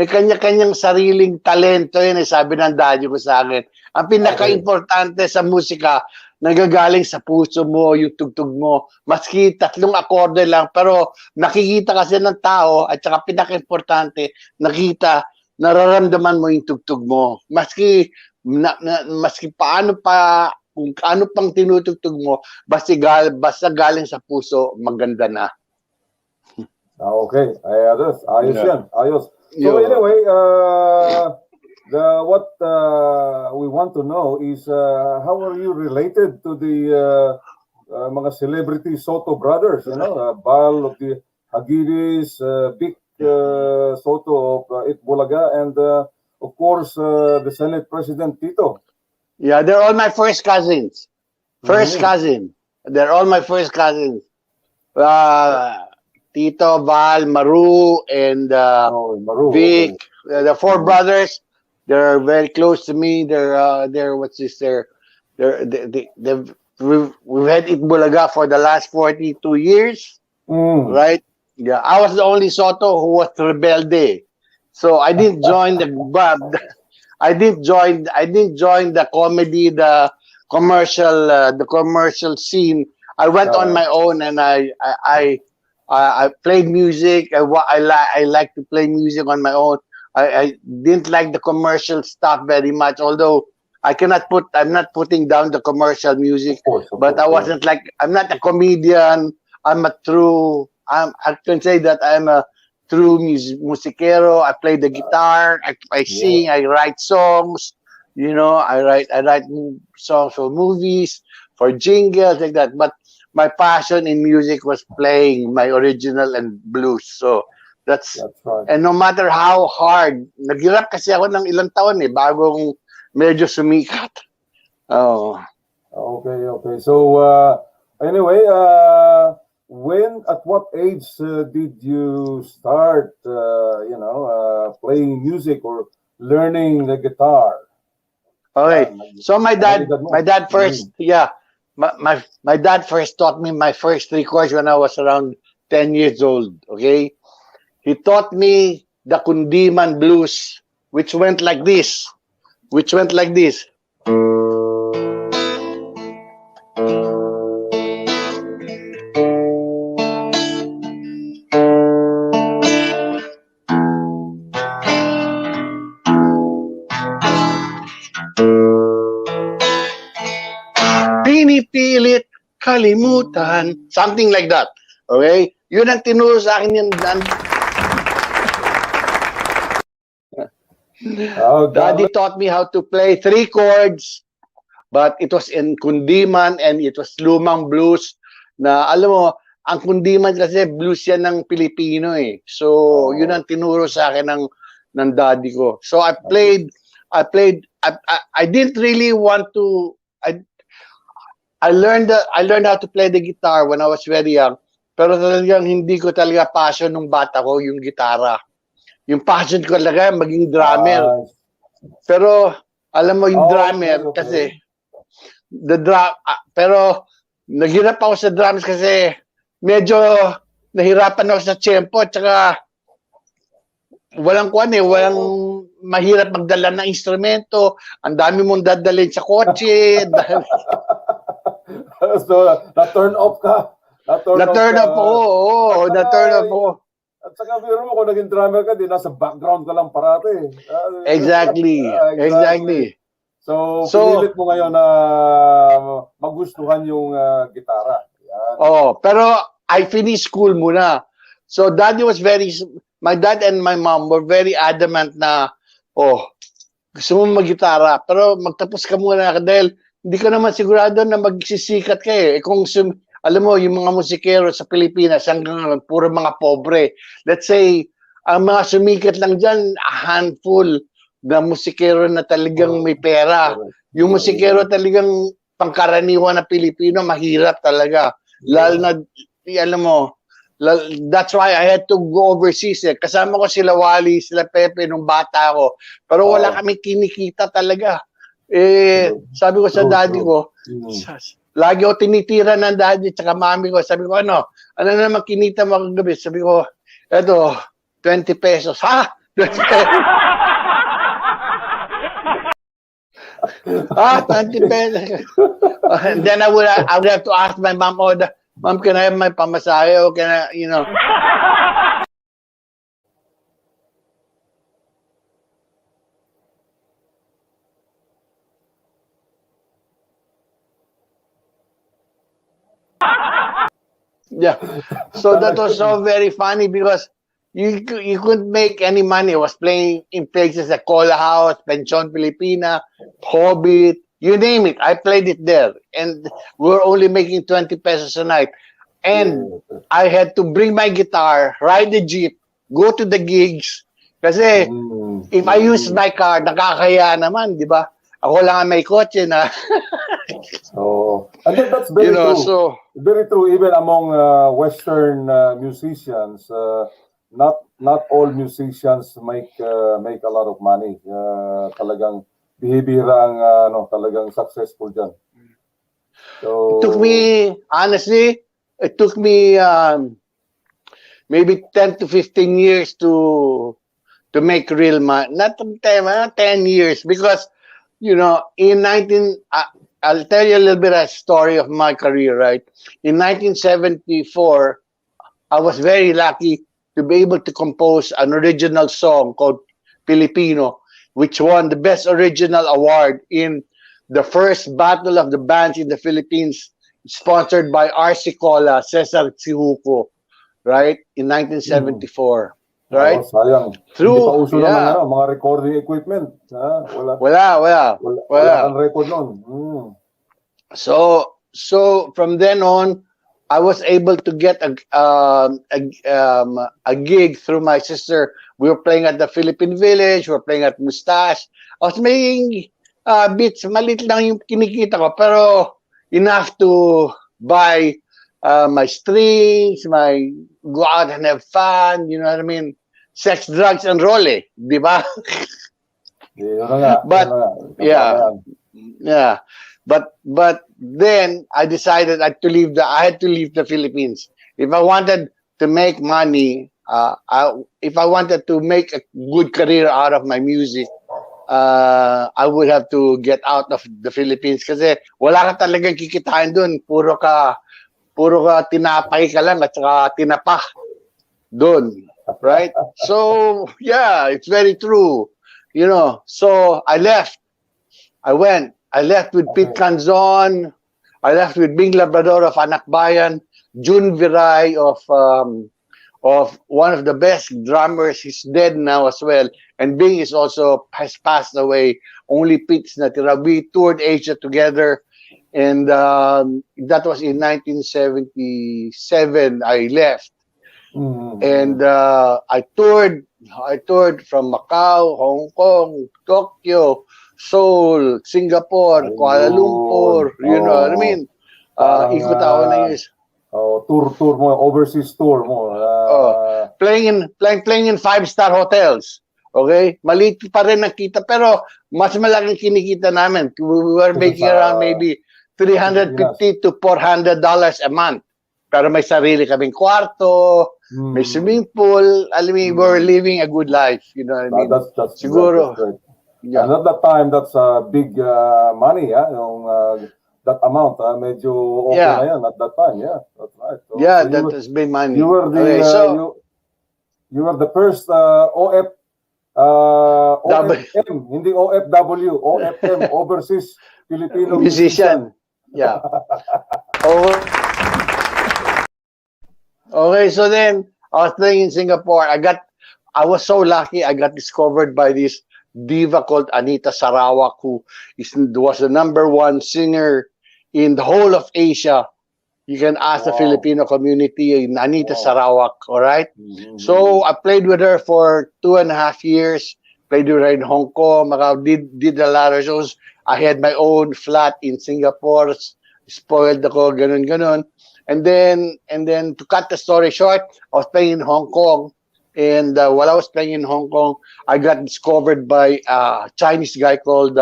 kanya-kanyang sariling talento yun eh, sabi ng daddy ko sa akin. Ang pinaka-importante sa musika, nagagaling sa puso mo, yung tugtog mo. Maski 3 akorde lang, pero nakikita kasi ng tao, at saka pinaka-importante, nararamdaman mo yung tugtog mo. Maski paano pa, kung ano pang tinutugtog mo, basta galing sa puso, maganda na. Okay. Ayos yan. Ayos. So anyway, what we want to know is how are you related to the mga celebrity Soto brothers? You know, Bal of the Hagiris, Big Soto of Itbulaga, and of course the Senate President Tito. Yeah, they're all my first cousins. Cousin. They're all my first cousins. Tito, Val, Maru, and Vic. Okay. The 4 brothers. They're very close to me. We've had Itbulaga for the last 42 years, right? Yeah, I was the only Soto who was rebelde, so I didn't join I didn't join the comedy, the commercial scene. I went on my own, and I played music. I like to play music on my own. I didn't like the commercial stuff very much, although I'm not putting down the commercial music, but I'm not a comedian. I can say that I'm a true musiquero. I play the guitar, I sing, I write songs, you know, I write songs for movies, for jingles, like that. But my passion in music was playing my original and blues. So that's right. And no matter how hard, naghirap kasi ako ng ilang taon bagong medyo sumikat. Oh. Okay. So anyway, at what age did you start, playing music or learning the guitar? Okay. So my dad first, my dad first taught me my first 3 chords when I was around 10 years old. Okay. He taught me the Kundiman blues, which went like this. Pinipilit kalimutan, something like that. Okay? Yun ang tinuro sa akin yan. Daddy taught me how to play 3 chords, but it was in Kundiman and it was lumang blues na, alam mo, ang Kundiman kasi blues yan ng Pilipino eh. So, yun ang tinuro sa akin ng daddy ko. So, I didn't really want to, I learned how to play the guitar when I was very young, pero talagang hindi ko talaga passion nung bata ko yung gitara. Yung passion ko talaga maging drummer. Pero alam mo yung drummer kasi pero naghirap ako sa drums kasi medyo nahirapan ako sa tempo at saka walang mahirap magdala ng instrumento, ang dami mong dadalhin sa kotse. So, na-turn off ka. Na-turn off ako. At saka biro mo, kung naging drummer ka, di nasa background ka lang parati. Exactly. So, pinilit mo ngayon na magustuhan yung gitara. Yan. Pero I finished school muna. So, my dad and my mom were very adamant na, gusto mo mag-gitara, pero magtapos ka muna dahil hindi ka naman sigurado na magsisikat ka eh. Kung alam mo, yung mga musikero sa Pilipinas hanggang ngayon, puro mga pobre. Let's say, ang mga sumikat lang dyan, a handful na musikero na talagang may pera. Yung musikero talagang pangkaraniwan na Pilipino, mahirap talaga. Lalo na, alam mo, that's why I had to go overseas. Eh. Kasama ko sila Wally, sila Pepe nung bata ako. Pero wala kami kinikita talaga. Sabi ko sa daddy ko, lagi ako tinitira ng daddy tsaka mami ko. Sabi ko, ano naman kinita mo kagabi? Sabi ko, eto, 20 pesos. Ha? 20 pesos. 20 pesos. And then I would have to ask my mom, Mom, can I have my pamasahe? Or can I, you know? Yeah. So that was so very funny because you couldn't make any money. I was playing in places like Cola House, Pension Filipina, Hobbit, you name it. I played it there. And we were only making 20 pesos a night. And I had to bring my guitar, ride the jeep, go to the gigs. Kasi if I use my car, nakakaya naman, di ba? Ako lang ang may kotse na. I think that's very true. So, very true even among Western musicians. Not all musicians make a lot of money. Talagang bihibirang talagang successful dyan. So, it took me maybe 10 to 15 years to make real money. Not 10 years because I'll tell you a little bit of a story of my career, right? In 1974, I was very lucky to be able to compose an original song called Filipino, which won the Best Original Award in the first Battle of the Bands in the Philippines, sponsored by RC Cola, Cesar Sihuco, right? In 1974. Right? Sayang. Hindi pa uso naman mga recording equipment. Wala ang record nun. So from then on, I was able to get a gig through my sister. We were playing at the Philippine Village. We were playing at Mustache. I was making bits. Malit lang yung kinikita ko, pero enough to buy my strings, my go out and have fun. You know what I mean? Sex, drugs, and roll, di ba? But then I decided I had to leave the Philippines. If I wanted to make money, if I wanted to make a good career out of my music, I would have to get out of the Philippines kasi wala ka talagang kikitain dun. Puro ka tinapay ka lang at saka tinapa dun. Right? So, yeah, it's very true. So I left. I left with Pete Canzon. I left with Bing Labrador of Anakbayan, Jun Viray of one of the best drummers. He's dead now as well. And Bing has passed away. Only Pete's natira. We toured Asia together. And that was in 1977. I left. And I toured from Macau, Hong Kong, Tokyo, Seoul, Singapore, Kuala Lumpur, you know what I mean? Ikot ako na yun. Tour mo, overseas tour mo. Playing in 5-star hotels. Okay? Maliit pa rin ang kita, pero mas malaking kinikita namin. We were making around maybe $350 to $400 a month. Pero may sarili kaming kwarto, may swimming pool. Alam mo, we're living a good life. You know what I mean? That's siguro. That's and at that time, that's big money. Yung that amount, medyo okay na yan at that time. Yeah, that's right. So, that is big money. You were the you were the first OFM, hindi OFW, OFM, Overseas Filipino musician. Yeah. Okay, so then I was playing in Singapore. I was so lucky. I got discovered by this diva called Anita Sarawak, who was the #1 singer in the whole of Asia. You can ask the Filipino community in Anita Sarawak, all right? So I played with her for 2.5 years, played with her in Hong Kong, did a lot of shows. I had my own flat in Singapore, spoiled ako, ganun. And then to cut the story short, I was playing in Hong Kong. And while I was playing in Hong Kong, I got discovered by a Chinese guy called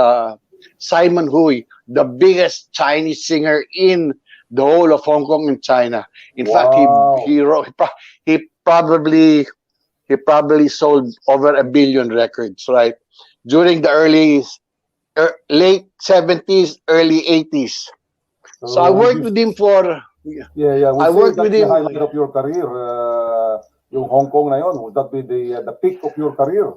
Simon Hui, the biggest Chinese singer in the whole of Hong Kong and China. In fact, he probably sold over 1 billion records, right? During the late 70s, early 80s. So I worked with him for. I worked with him. The highlight of your career, yung Hong Kong na yun, would that be the peak of your career?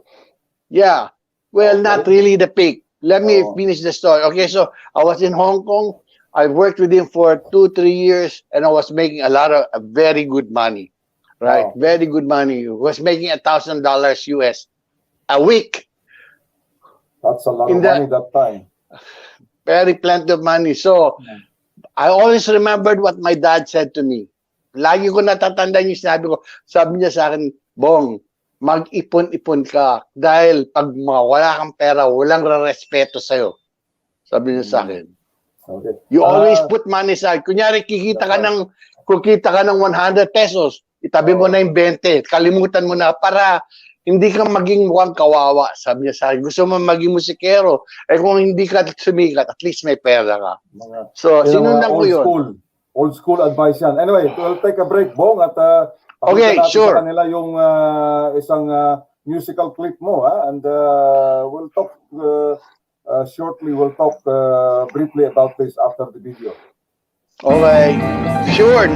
Yeah. Well, not really the peak. Let me finish the story. Okay, so I was in Hong Kong. I worked with him for 2-3 years, and I was making a lot of very good money, right? Wow. Very good money. I was making $1,000 US a week. That's a lot of money that time. Very plenty of money. So I always remembered what my dad said to me. Lagi ko natatandaan yung sinabi ko. Sabi niya sa akin, Bong, mag-ipon-ipon ka dahil pag wala kang pera, walang respeto sa'yo. Sabi niya sa akin. Okay. You always put money aside. Kunyari, kung kita ka ng 100 pesos, itabi mo na yung 20. Kalimutan mo na para hindi ka maging mukhang kawawa. Sabi niya sa akin, gusto mo maging musikero. Eh kung hindi ka sumikat, at least may pera ka. So, sinundan ko yun. Old school advice yan. Anyway, we'll take a break, Bong, at okay, sure. Sa kanila yung isang musical clip mo, and we'll talk shortly. We'll talk briefly about this after the video. Okay, sure.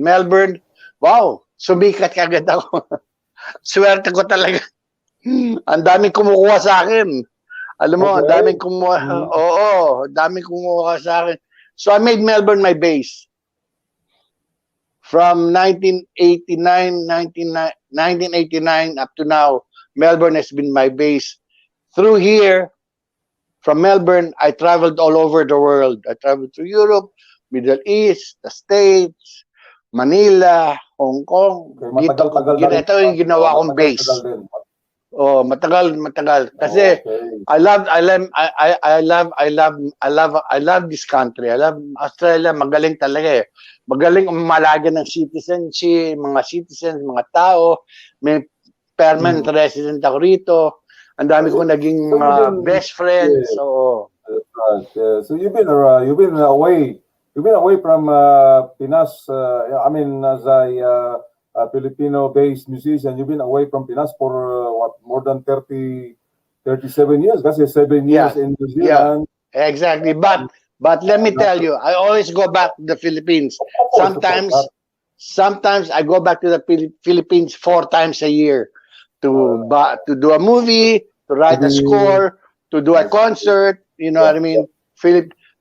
Melbourne, wow, sumikat kagad ako. Swerte ko talaga. Ang daming kumukuha sa akin. Alam mo, ang daming kumuha. Oo, daming kumuha sa akin. So I made Melbourne my base. From 1989 up to now, Melbourne has been my base. Through here, from Melbourne, I traveled all over the world. I traveled to Europe, Middle East, the States, Manila, Hong Kong. Okay, Dito, matagal-tagal na rin. ito yung ginawa kong base. Matagal din. Oh, matagal. Kasi I love this country. I love Australia. Magaling talaga eh. Magaling umalaga ng citizenship, mga citizens, mga tao. May permanent resident ako rito. Ang dami ko naging best friends. So, so you've been away. You've been away from Pinas. I mean, as a Filipino-based musician, you've been away from Pinas for what, more than 37 years? Kasi 7 years in New Zealand. Yeah, exactly. But let me tell you, I always go back to the Philippines. Sometimes I go back to the Philippines 4 times a year to do a movie, to write a score, to do a concert. You know what I mean?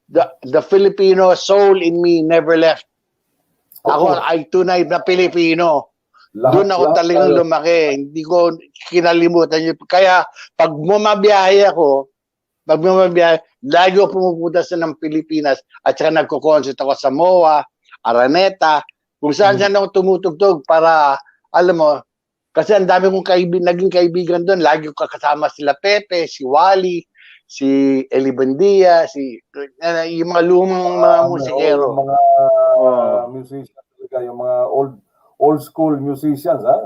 The Filipino soul in me never left. Ako ay tunay na Pilipino. Doon ako talagang lumaki. Hindi ko kinalimutan yun. Kaya pag bumabiyahe ako, lagi ako pumupunta sa ng Pilipinas at saka nagko-concert ako sa MOA, Araneta, kung saan ako tumutugtog para, alam mo, kasi ang dami kong naging kaibigan doon. Lagi ko kasama sila Pepe, si Wally, si Eli Bandia, yung mga lumang mga musikero. Yung mga musicians, yung mga old school musicians, ha?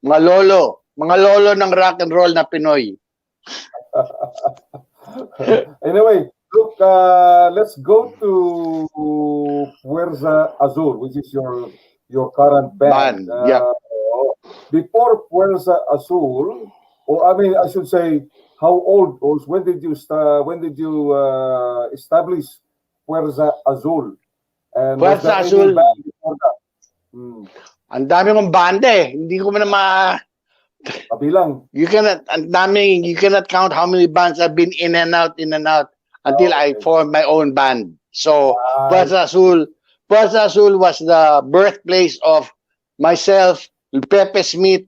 Mga lolo ng rock and roll na Pinoy. Anyway, look, let's go to Fuerza Azul, which is your current band. Before Fuerza Azul, or I mean, I should say, how old? Or when did you establish Fuerza Azul? And Fuerza Azul. Ang dami kong banda eh. Hindi ko na Kabilang. You cannot count how many bands I've been in and out until I formed my own band. So Fuerza Azul was the birthplace of myself, Pepe Smith,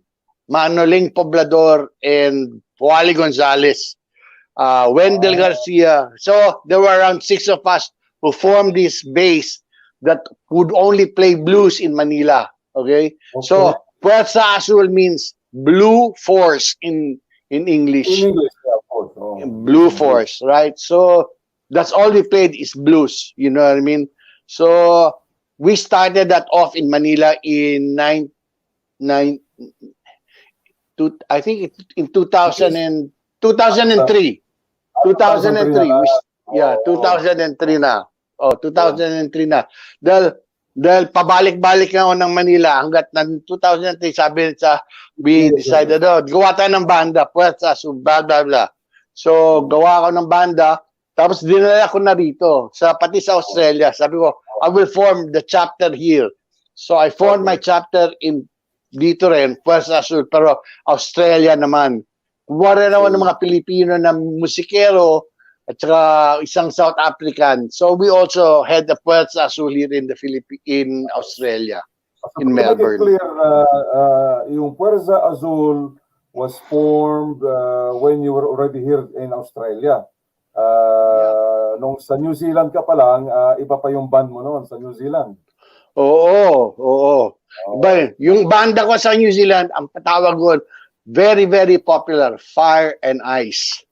Manoling Poblador, and Wally Gonzalez, Wendell Garcia. So there were around 6 of us who formed this base that would only play blues in Manila. Okay? So Fuerza Azul means blue force in English. In English, yeah, of course. Blue force, right? So that's all we played is blues. You know what I mean? So we started that off in Manila in I think in 2003. 2003. 2003 na. 2003 na. Dahil pabalik-balik na ako ng Manila hanggat ng 2003, sabi we decided, gawa tayo ng banda, Fuerza, so blah, blah, blah. So, gawa ako ng banda, tapos dinala ko na rito, pati sa Australia. Sabi ko, I will form the chapter here. So, I formed my chapter dito rin, Fuerza Azul, pero Australia naman. Kuwara naman ng mga Pilipino na musikero at saka isang South African. So we also had the Fuerza Azul here in Australia, in Melbourne. To make it clear, yung Fuerza Azul was formed when you were already here in Australia. Nung sa New Zealand ka pa lang, iba pa yung band mo noon sa New Zealand. Oo. But yung banda ko sa New Zealand, ang patawag ko, very, very popular, Fire and Ice.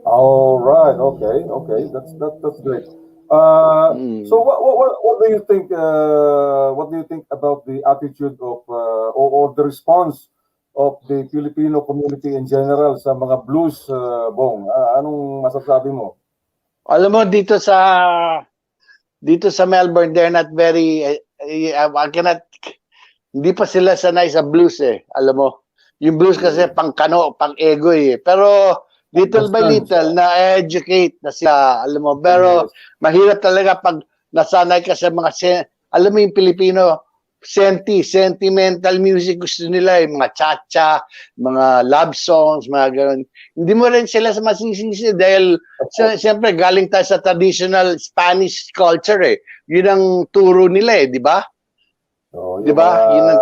All right. Okay. That's great. So what do you think? What do you think about the attitude of or the response of the Filipino community in general sa mga blues, Bong? Anong masasabi mo? Alam mo, dito sa Melbourne, they're not very, hindi pa sila sanay sa blues eh. Alam mo, yung blues kasi pang ego eh. Pero little by little, na-educate na sila, alam mo. Pero mahirap talaga pag nasanay ka sa mga, alam mo yung Pilipino, sentimental music gusto nila eh, mga cha-cha, mga love songs, mga gano'n. Hindi mo rin sila masisisi dahil siyempre galing tayo sa traditional Spanish culture eh. Yun ang turo nila eh, di ba? Di ba? Yun ang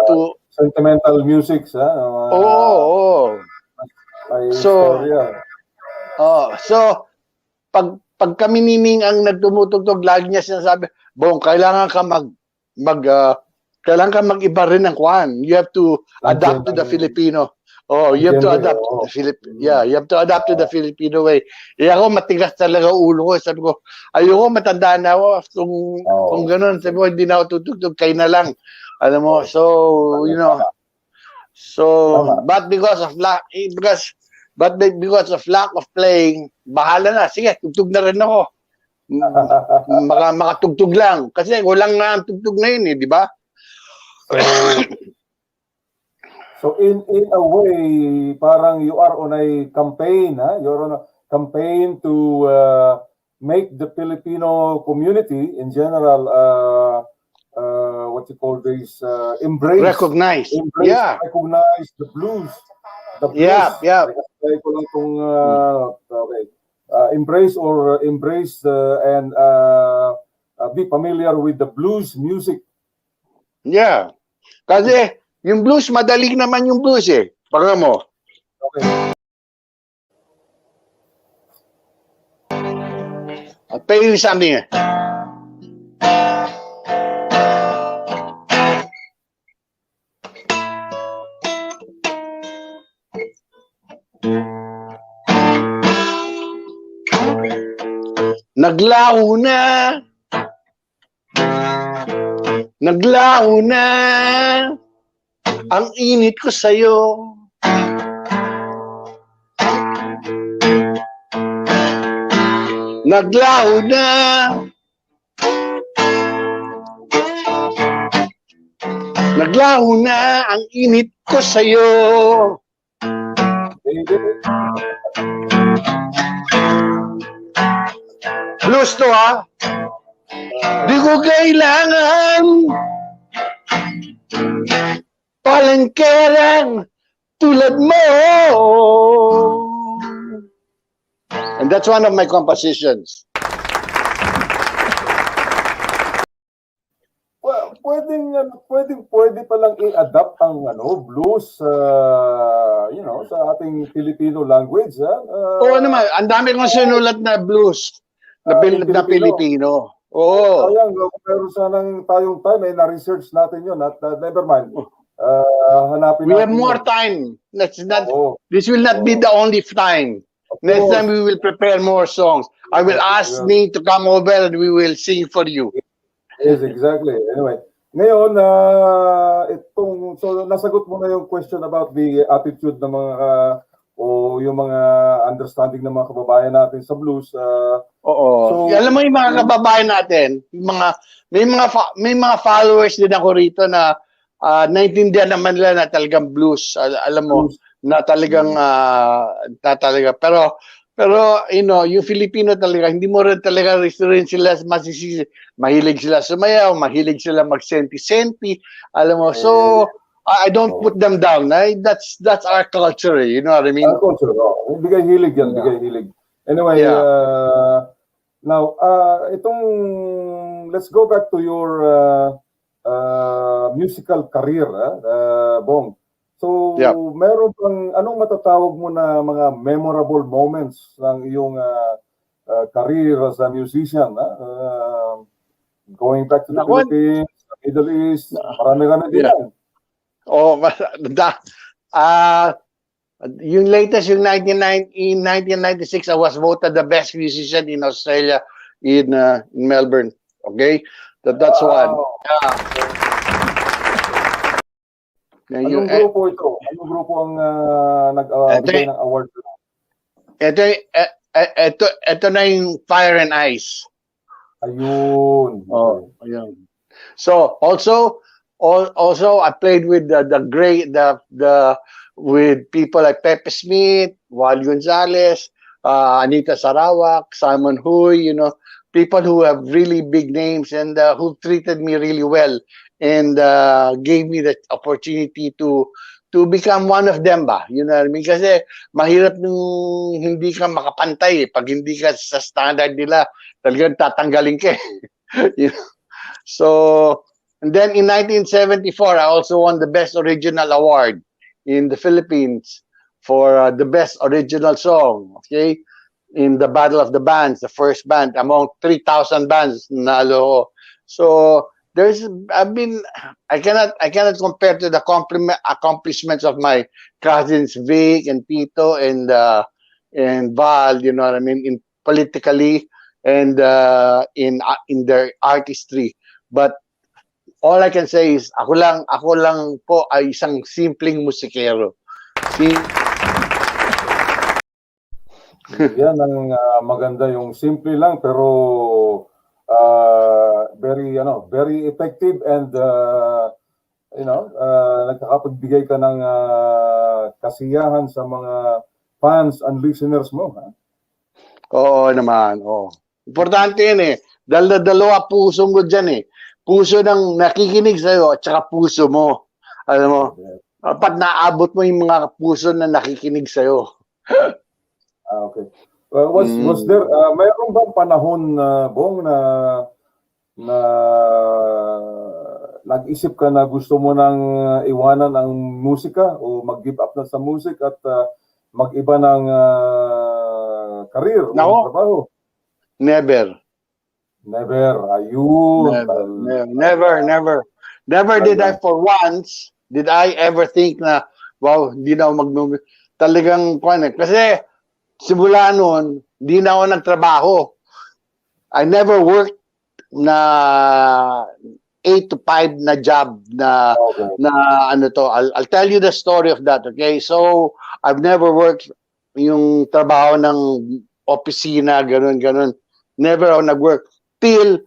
sentimental music, ha? Oo. So, pag kami ni Ning ang nagtumutugtog, lagi niya sinasabi, Bong, kailangan ka kailangan ka mag-iba rin ng kwan. You have to adapt to the Filipino. Oh, you have to adapt to the you have to adapt to the Filipino way. Ako matigas talaga ulo ko. Sabi ko, ayoko matanda na ako kung gano'n. Sabi ko, hindi na ako tutugtog, kayo na lang. Alam mo, so, you know. So, but because of lack of playing, bahala na. Sige, tugtog na rin ako. Makatugtog lang. Kasi walang nga ang tugtog na yun, di ba? So in a way, parang you are on a campaign, you're on a campaign to make the Filipino community in general, what you call this, recognize the blues. Embrace and be familiar with the blues music. Yeah. Kasi yung blues, madali naman yung blues eh. Baka mo. Okay. I'll pay you something. Naglaho na ang init ko sa'yo. Naglaho na ang init ko sa'yo. Blues to ha. Di ko kailangan palengkerang tulad mo. And that's one of my compositions. Well, pwede palang i-adapt ang blues you know, sa ating Filipino language. Oo naman, ang dami kong sinulat na blues na Filipino. Oo. Sayang, pero sanang tayong time na-research natin yun at never mind. Hanapin we have more time. This will not be the only time. Next time we will prepare more songs. I will ask me to come over and we will sing for you. Yes, exactly. Anyway, ngayon, so nasagot mo na yung question about the attitude ng mga o yung mga understanding ng mga kababayan natin sa blues. Oo. So, alam mo yung mga kababayan natin, may mga followers din ako rito na naintindihan naman nila na talagang blues. Alam mo, na talagang pero you know, yung Filipino talaga, hindi mo rin talaga rin sila masisisi. Mahilig sila sumayaw, mahilig sila magsenti-senti. Alam mo, so I don't put them down. That's our culture, you know what I mean? Our culture, bigay hilig yan, bigay hilig. Anyway, now, let's go back to your musical career, Bong. So, meron bang, anong matatawag mo na mga memorable moments ng iyong career as a musician? Going back to the Philippines, Middle East, marami din yan. Oh, yung latest, yung 1996, I was voted the best musician in Australia in Melbourne. Okay? That's one. Anong grupo ito? Anong grupo ang nagbigay ng award? Ito na yung Fire and Ice. Ayun. Oh, ayun. So, also I played with with people like Pepe Smith, Wally Gonzalez, Anita Sarawak, Simon Huy, you know, people who have really big names and who treated me really well and gave me the opportunity to become one of them ba. You know what I mean? Kasi mahirap nung hindi ka makapantay. Pag hindi ka sa standard nila, talagang tatanggalin ka. You know? So, and then in 1974, I also won the Best Original Award in the Philippines for the Best Original Song. Okay? in the Battle of the Bands, the first band among 3,000 bands. Nalo ko. So I cannot compare to the accomplishments of my cousins Vic and Tito and Val. You know what I mean? In politically and in their artistry. But all I can say is ako lang po ay isang simpleng musikero. Yan ang maganda, yung simple lang pero very effective and nagkakapagbigay ka ng kasiyahan sa mga fans and listeners mo. Ha? Oo naman. Oh. Importante yun eh. Dalawa puso mo dyan eh. Puso ng nakikinig sa'yo at saka puso mo. Alam mo, dapat naabot mo yung mga puso na nakikinig sa'yo. Okay. Was there, mayroon bang panahon, Bong, na nag-isip ka na gusto mo nang iwanan ang musika o mag-give up na sa musik at mag-iba ng career o trabaho? Never. Ayun. Never did I for once, did I ever think na, wow, hindi na ako talagang kasi simula noon, hindi na ako nagtrabaho. I never worked na 8 to 5 na job na I'll tell you the story of that, okay? So, I've never worked yung trabaho ng opisina, ganun. Never ako nag-work. Till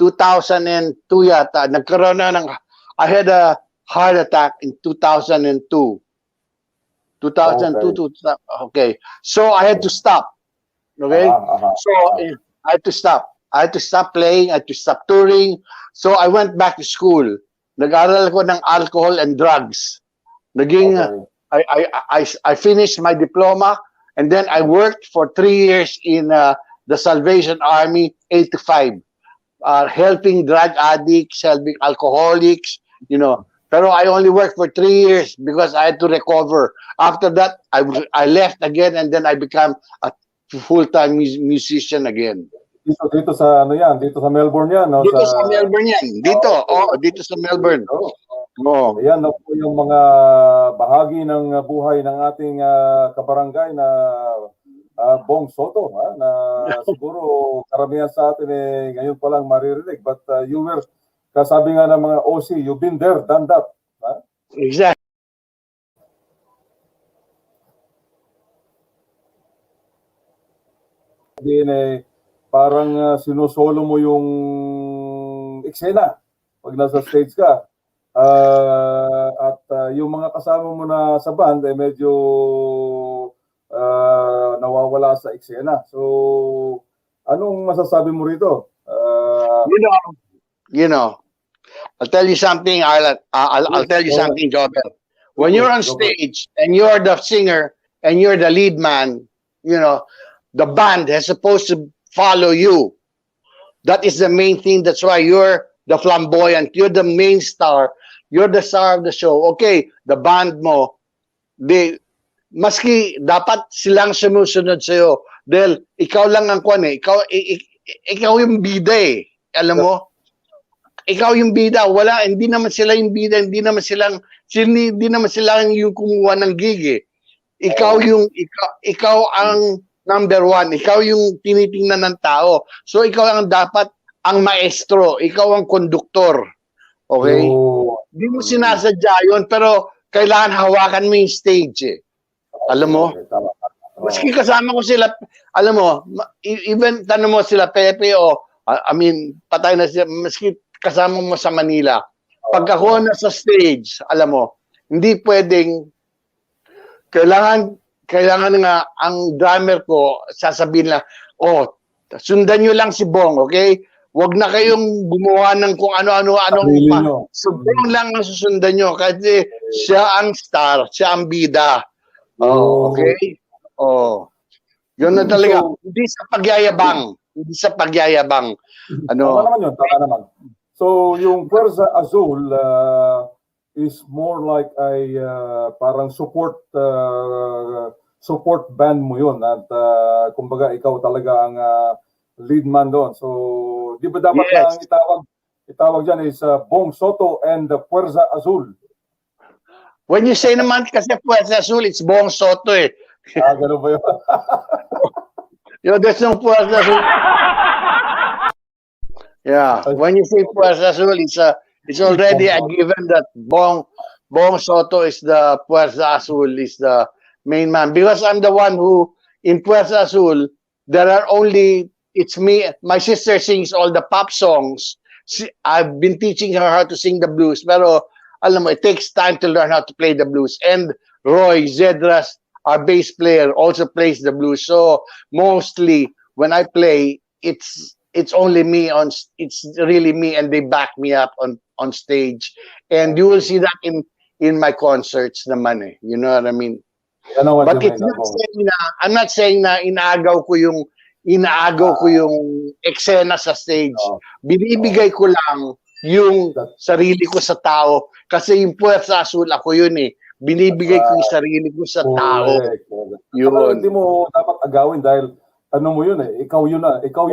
2002 yata, nagkaroon na I had a heart attack in 2002. 2002, okay. So I had to stop. Okay? So I had to stop. I had to stop playing, I had to stop touring. So I went back to school. Nag-aral ko ng alcohol and drugs. I finished my diploma and then I worked for 3 years in the Salvation Army 8 to 5. Helping drug addicts, helping alcoholics, you know. Pero I only worked for 3 years because I had to recover. After that, I left again and then I became a full-time musician again. Dito sa dito sa Melbourne yan, no? Dito sa Melbourne yan. Dito sa Melbourne. Ayan na po yung mga bahagi ng buhay ng ating kabarangay na Bong Soto, na siguro karamihan sa atin ngayon pa lang maririnig, but you were, kasabi nga ng mga OC, you've been there, done that. Ha? Exactly. Parang sinusolo mo yung eksena pag nasa stage ka. At yung mga kasama mo na sa band medyo nawawala sa eksena. So, anong masasabi mo rito? You know, I'll tell you something, I'll tell you something, Jobel. When you're on stage and you're the singer and you're the lead man, you know, the band is supposed to follow you. That is the main thing. That's why you're the flamboyant. You're the main star. You're the star of the show. Okay, the band mo, maski dapat silang sumusunod sa'yo. Dahil ikaw lang ang ikaw yung bida eh. Alam mo? Ikaw yung bida. Hindi naman sila yung bida. Hindi naman sila yung kumuha ng gig eh. Ikaw ang number one. Ikaw yung tinitingnan ng tao. So ikaw ang dapat ang maestro. Ikaw ang konduktor. Okay? Hindi mo sinasadya yun, pero kailangan hawakan mo yung stage eh. Alam mo? Maski kasama ko sila, alam mo, even tanong mo sila Pepe patay na sila, maski kasama mo sa Manila. Pag ako na sa stage, alam mo, hindi pwedeng, kailangan nga ang drummer ko sasabihin lang, sundan nyo lang si Bong, okay? Huwag na kayong gumawa ng kung ano-ano pa. So Bong lang ang susundan nyo kasi siya ang star, siya ang bida. Okay? Yun na talaga. Hindi sa pagyayabang. Tama naman. So yung Puwersa Azul is more like a parang support support band mo yun at kumbaga ikaw talaga ang lead man doon. So, di ba dapat ang itawag dyan is Bong Soto and the Puerza Azul? When you say naman kasi Puerza Azul, it's Bong Soto eh. Ganun ba yun? There's no Puerza Azul. Yeah, when you say Puerza Azul, it's already a given that Bong Soto is the Puerza Azul, is the main man. Because I'm the one who, in Puerza Azul, there are only, it's me, my sister sings all the pop songs. I've been teaching her how to sing the blues, pero alam mo, it takes time to learn how to play the blues. And Roy Zedras, our bass player, also plays the blues. So mostly when I play, it's only me it's really me, and they back me up on stage. And you will see that in my concerts naman eh. You know what I mean? But it's not saying na, I'm not saying na inaagaw ko yung eksena sa stage. Binibigay ko lang yung sarili ko sa tao. Kasi yung Puerza Azul, ako yun eh. Binibigay ko yung sarili ko sa tao. Yun. Hindi mo dapat agawin dahil ano mo yun eh. Ikaw yun eh. Ikaw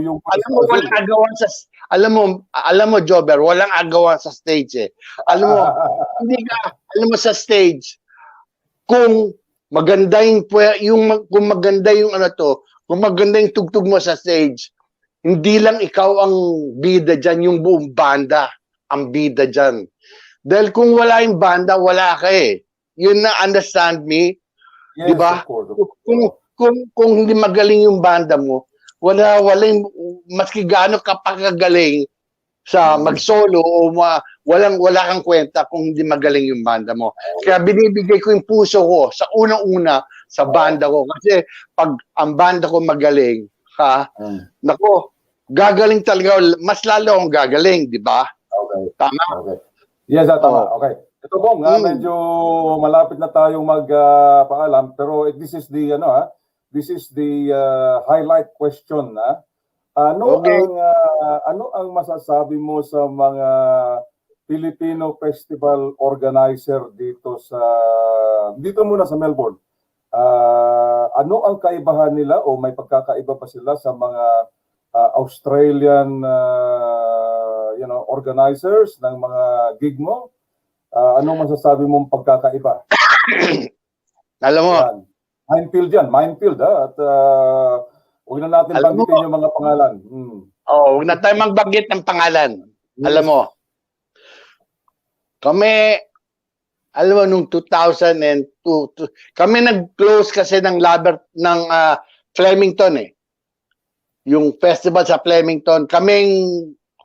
yung alam mo, walang agawan sa... Alam mo, Jobber, walang agawan sa stage eh. Alam mo sa stage, kung maganda kung maganda yung tugtog mo sa stage, hindi lang ikaw ang bida dyan, yung buong banda ang bida dyan. Dahil kung wala yung banda, wala ka eh. Yun na, understand me? Yes, diba? Of course. Kung hindi magaling yung banda mo, walang maski gaano ka pagkagaling sa mag-solo o wala kang kwenta kung hindi magaling yung banda mo. Kaya binibigay ko yung puso ko sa unang-una sa banda ko. Kasi pag ang banda ko magaling, nako, gagaling talaga, mas lalo akong gagaling, di ba? Okay. Tama? Okay. Yes, tama. Okay. Ito Bong, medyo malapit na tayong magpaalam, pero this is the highlight question na. Ano ang masasabi mo sa mga Filipino festival organizer dito muna sa Melbourne? Ano ang kaibahan nila o may pagkakaiba pa sila sa mga Australian organizers ng mga gig mo? Ano masasabi mong pagkakaiba? Alam mo, minefield at huwag na natin banggitin yung mga pangalan. Huwag na tayo magbanggit ng pangalan. Alam mo, kami, nung 2002, kami nag-close kasi ng Flemington eh. Yung festival sa Flemington, kaming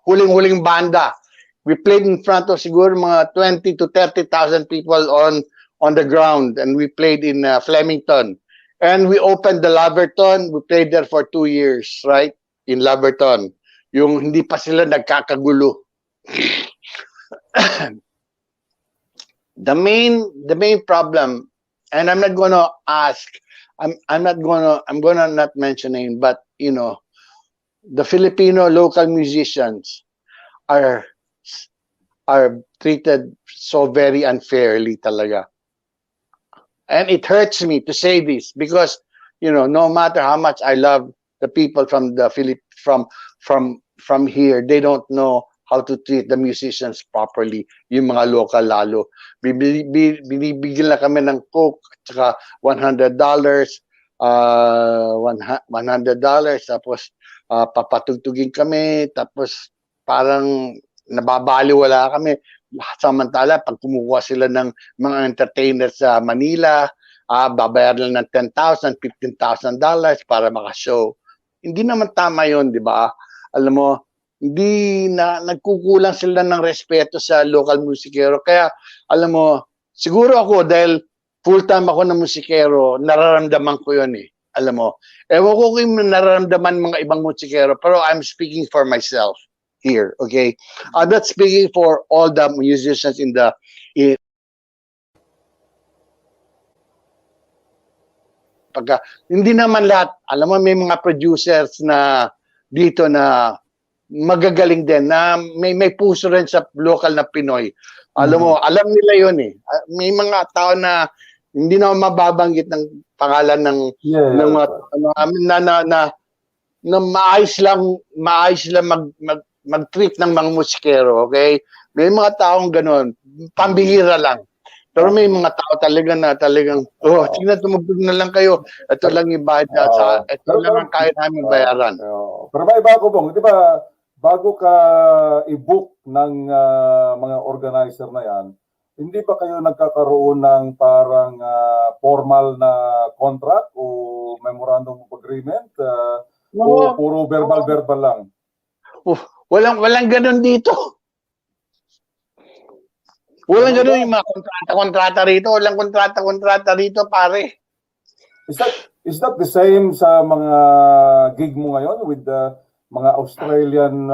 huling-huling banda. We played in front of siguro mga 20 to 30,000 people on the ground, and we played in Flemington. And we opened the Laverton. We played there for 2 years, right? In Laverton. Yung hindi pa sila nagkakagulo. The main problem, and I'm not gonna ask, I'm gonna not mention name, but the Filipino local musicians are treated so very unfairly talaga. And it hurts me to say this because, no matter how much I love the people from the from here, they don't know how to treat the musicians properly, yung mga local lalo. Binibigyan lang kami ng Coke, tsaka $100, tapos papatugtugin kami, tapos parang nababaliwala kami. Samantala, pag kumukuha sila ng mga entertainers sa Manila, babayaran lang ng $10,000, $15,000 para makashow. Hindi naman tama yun, di ba? Alam mo, hindi na nagkukulang sila ng respeto sa local musikero. Kaya, alam mo, siguro ako, dahil full-time ako na musikero, nararamdaman ko yun eh. Alam mo, ewan ko kung nararamdaman mga ibang musikero, pero I'm speaking for myself here, okay? I'm not speaking for all the musicians hindi naman lahat. Alam mo, may mga producers na dito na magagaling din, na may puso rin sa local na Pinoy. Alam mo, alam nila yun eh. May mga tao na Hindi na ako mababanggit ng pangalan ng mga na maayos lang mag-treat ng mga musikero, okay? May mga taong gano'n, pambihira lang. Pero may mga tao talaga na talagang, sige na, tumugtog na lang kayo. Ito lang yung bayad ito lang ang kaya namin bayaran. Pero may bago, Bong, di ba, bago ka i-book ng mga organizer na yan, hindi ba kayo nagkakaroon ng parang formal na contract o memorandum of agreement? O puro verbal lang? Walang ganun dito. Walang ganun yung mga kontrata rito. Walang kontrata rito, pare. Is that the same sa mga gig mo ngayon with the mga Australian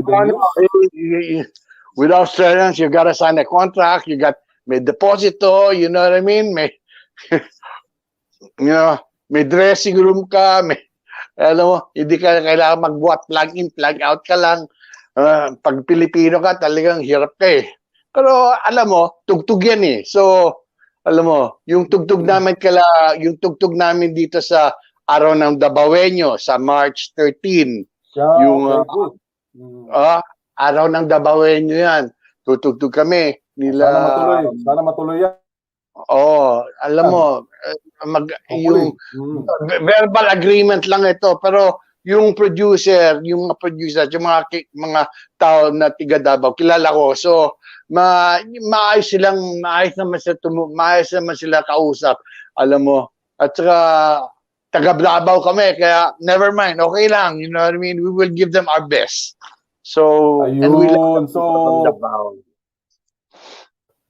venues? With Australians, you gotta sign a contract. May deposito, you know what I mean? May may dressing room ka, alam mo, hindi ka kailangan magbuhat, plug in, plug out ka lang. Pag Pilipino ka, talagang hirap ka eh. Pero alam mo, tugtog yan eh. So, alam mo, yung tugtog namin dito sa araw ng Dabawenyo sa March 13. Araw ng Dabawenyo yan. Tutugtog kami. Sana matuloy yan. Alam mo, yung verbal agreement lang ito, pero yung mga tao na tiga Davao, kilala ko. So, maayos naman sila kausap. Alam mo, at saka taga Davao kami, kaya never mind, okay lang, you know what I mean? We will give them our best. So,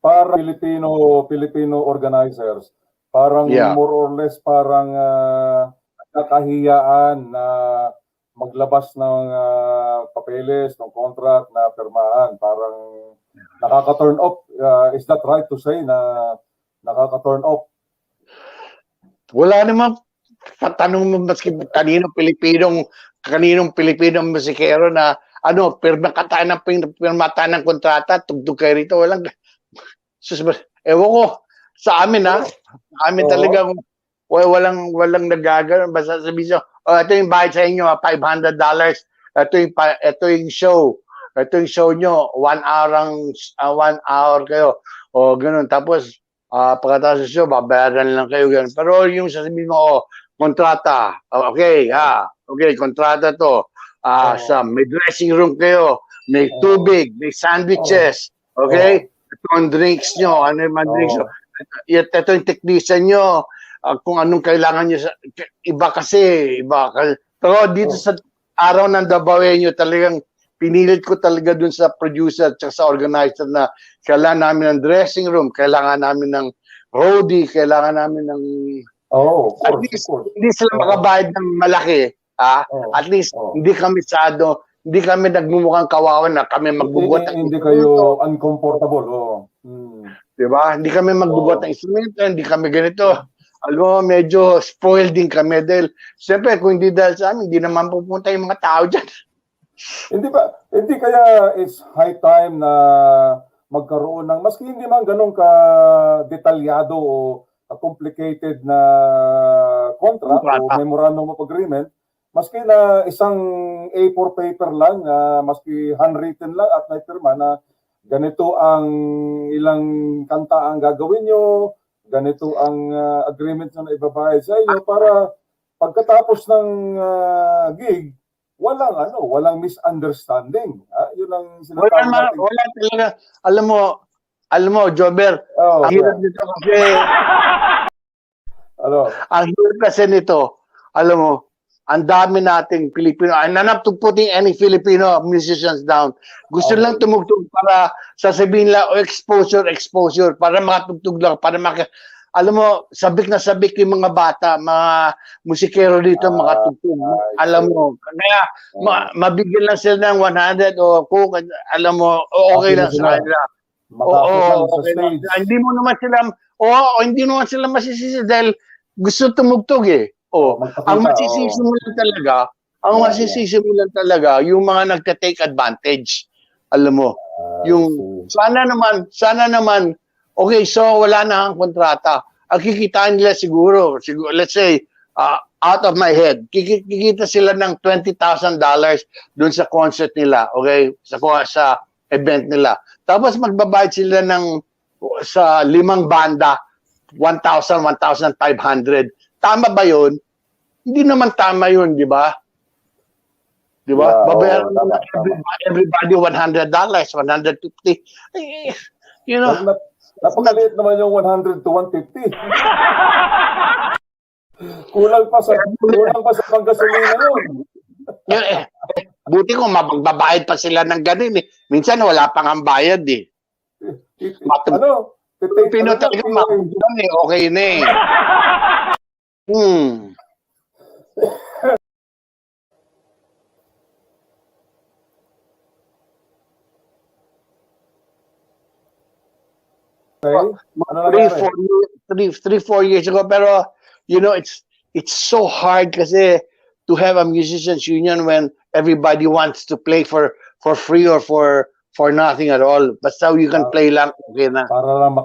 para Filipino organizers, parang more or less parang kakahiyaan na maglabas ng papeles, ng contract na pirmahan. Parang nakaka-turn off. Is that right to say na nakaka-turn off? Wala naman. Tanong mo maski kaninong Pilipinong musikero na pirmatan ng kontrata, tugtog kayo rito. Ewan ko. Sa amin talagang walang nagagano. Basta sabihin ito yung bayad sa inyo, $500. Ito yung show. Ito yung show nyo, 1 hour kayo. Ganun. Tapos, pagkatapos sa show, babayaran lang kayo. Ganun. Pero yung sasabihin mo, kontrata. Okay, kontrata to. May dressing room kayo, may tubig, may sandwiches. Okay? Ito ang drinks nyo. Ano yung drinks nyo? Ito yung technician nyo. Kung anong kailangan nyo. Iba kasi. Pero dito sa araw ng Dabawenyo, talagang pinilit ko talaga dun sa producer at sa organizer na kailangan namin ng dressing room, kailangan namin ng roadie, kailangan namin ng... at least, hindi sila makabayad ng malaki. At least, hindi kami nagmumukhang kawawan na kami magbubuhat ng hindi kayo uncomfortable. Diba? Hindi kami magbubuhat ng instrumento, hindi kami ganito. Alam mo, medyo spoiled din kami dahil, siyempre, kung hindi dahil sa amin, hindi naman pupunta yung mga tao dyan. Hindi kaya it's high time na magkaroon ng, maski hindi man ganun ka detalyado o complicated na contract o memorandum of agreement, maski na isang A4 paper lang, maski handwritten lang at may pirma na ganito ang ilang kanta ang gagawin nyo, ganito ang agreement na ibabayad sa inyo para pagkatapos ng gig, walang misunderstanding. Yun ang sinasabi natin. Wala talaga. Alam mo, Jober, ang hirap nito kasi ang hirap kasi nito, alam mo, ang dami nating Pilipino. I'm not putting any Filipino musicians down. Gusto lang tumugtog para sasabihin lang, exposure, para makatugtog lang, alam mo, sabik na sabik yung mga bata, mga musikero dito, makatugtog. Alam mo, kaya mabigyan lang sila ng 100 o cook, alam mo, okay lang sa kanila. Okay lang. Hindi naman sila masisisi dahil gusto tumugtog eh. Ang masisisi mo lang talaga, yung mga nagka-take advantage. Alam mo, yung sana naman Okay, so wala na ang kontrata. Ang kikitain nila siguro let's say, out of my head, kikita sila ng $20,000 dun sa concert nila, okay? Sa event nila. Tapos magbabayad sila sa 5 banda, 1,000, 1,500. Tama ba yun? Hindi naman tama yun, di ba? Di ba? Babayaran everybody $100, 150. You know, napakaliit naman yung 100 to 150. Kulang pa sa panggasolina yun. Buti kung magbabayad pa sila ng ganun eh. Minsan wala pang ang bayad eh. Pilipino talaga makikita eh. Okay na eh. Okay. 4 years ago, pero you know, it's so hard kasi to have a musicians union when everybody wants to play for free or for nothing at all. Basta you can play lang, okay na. Para lang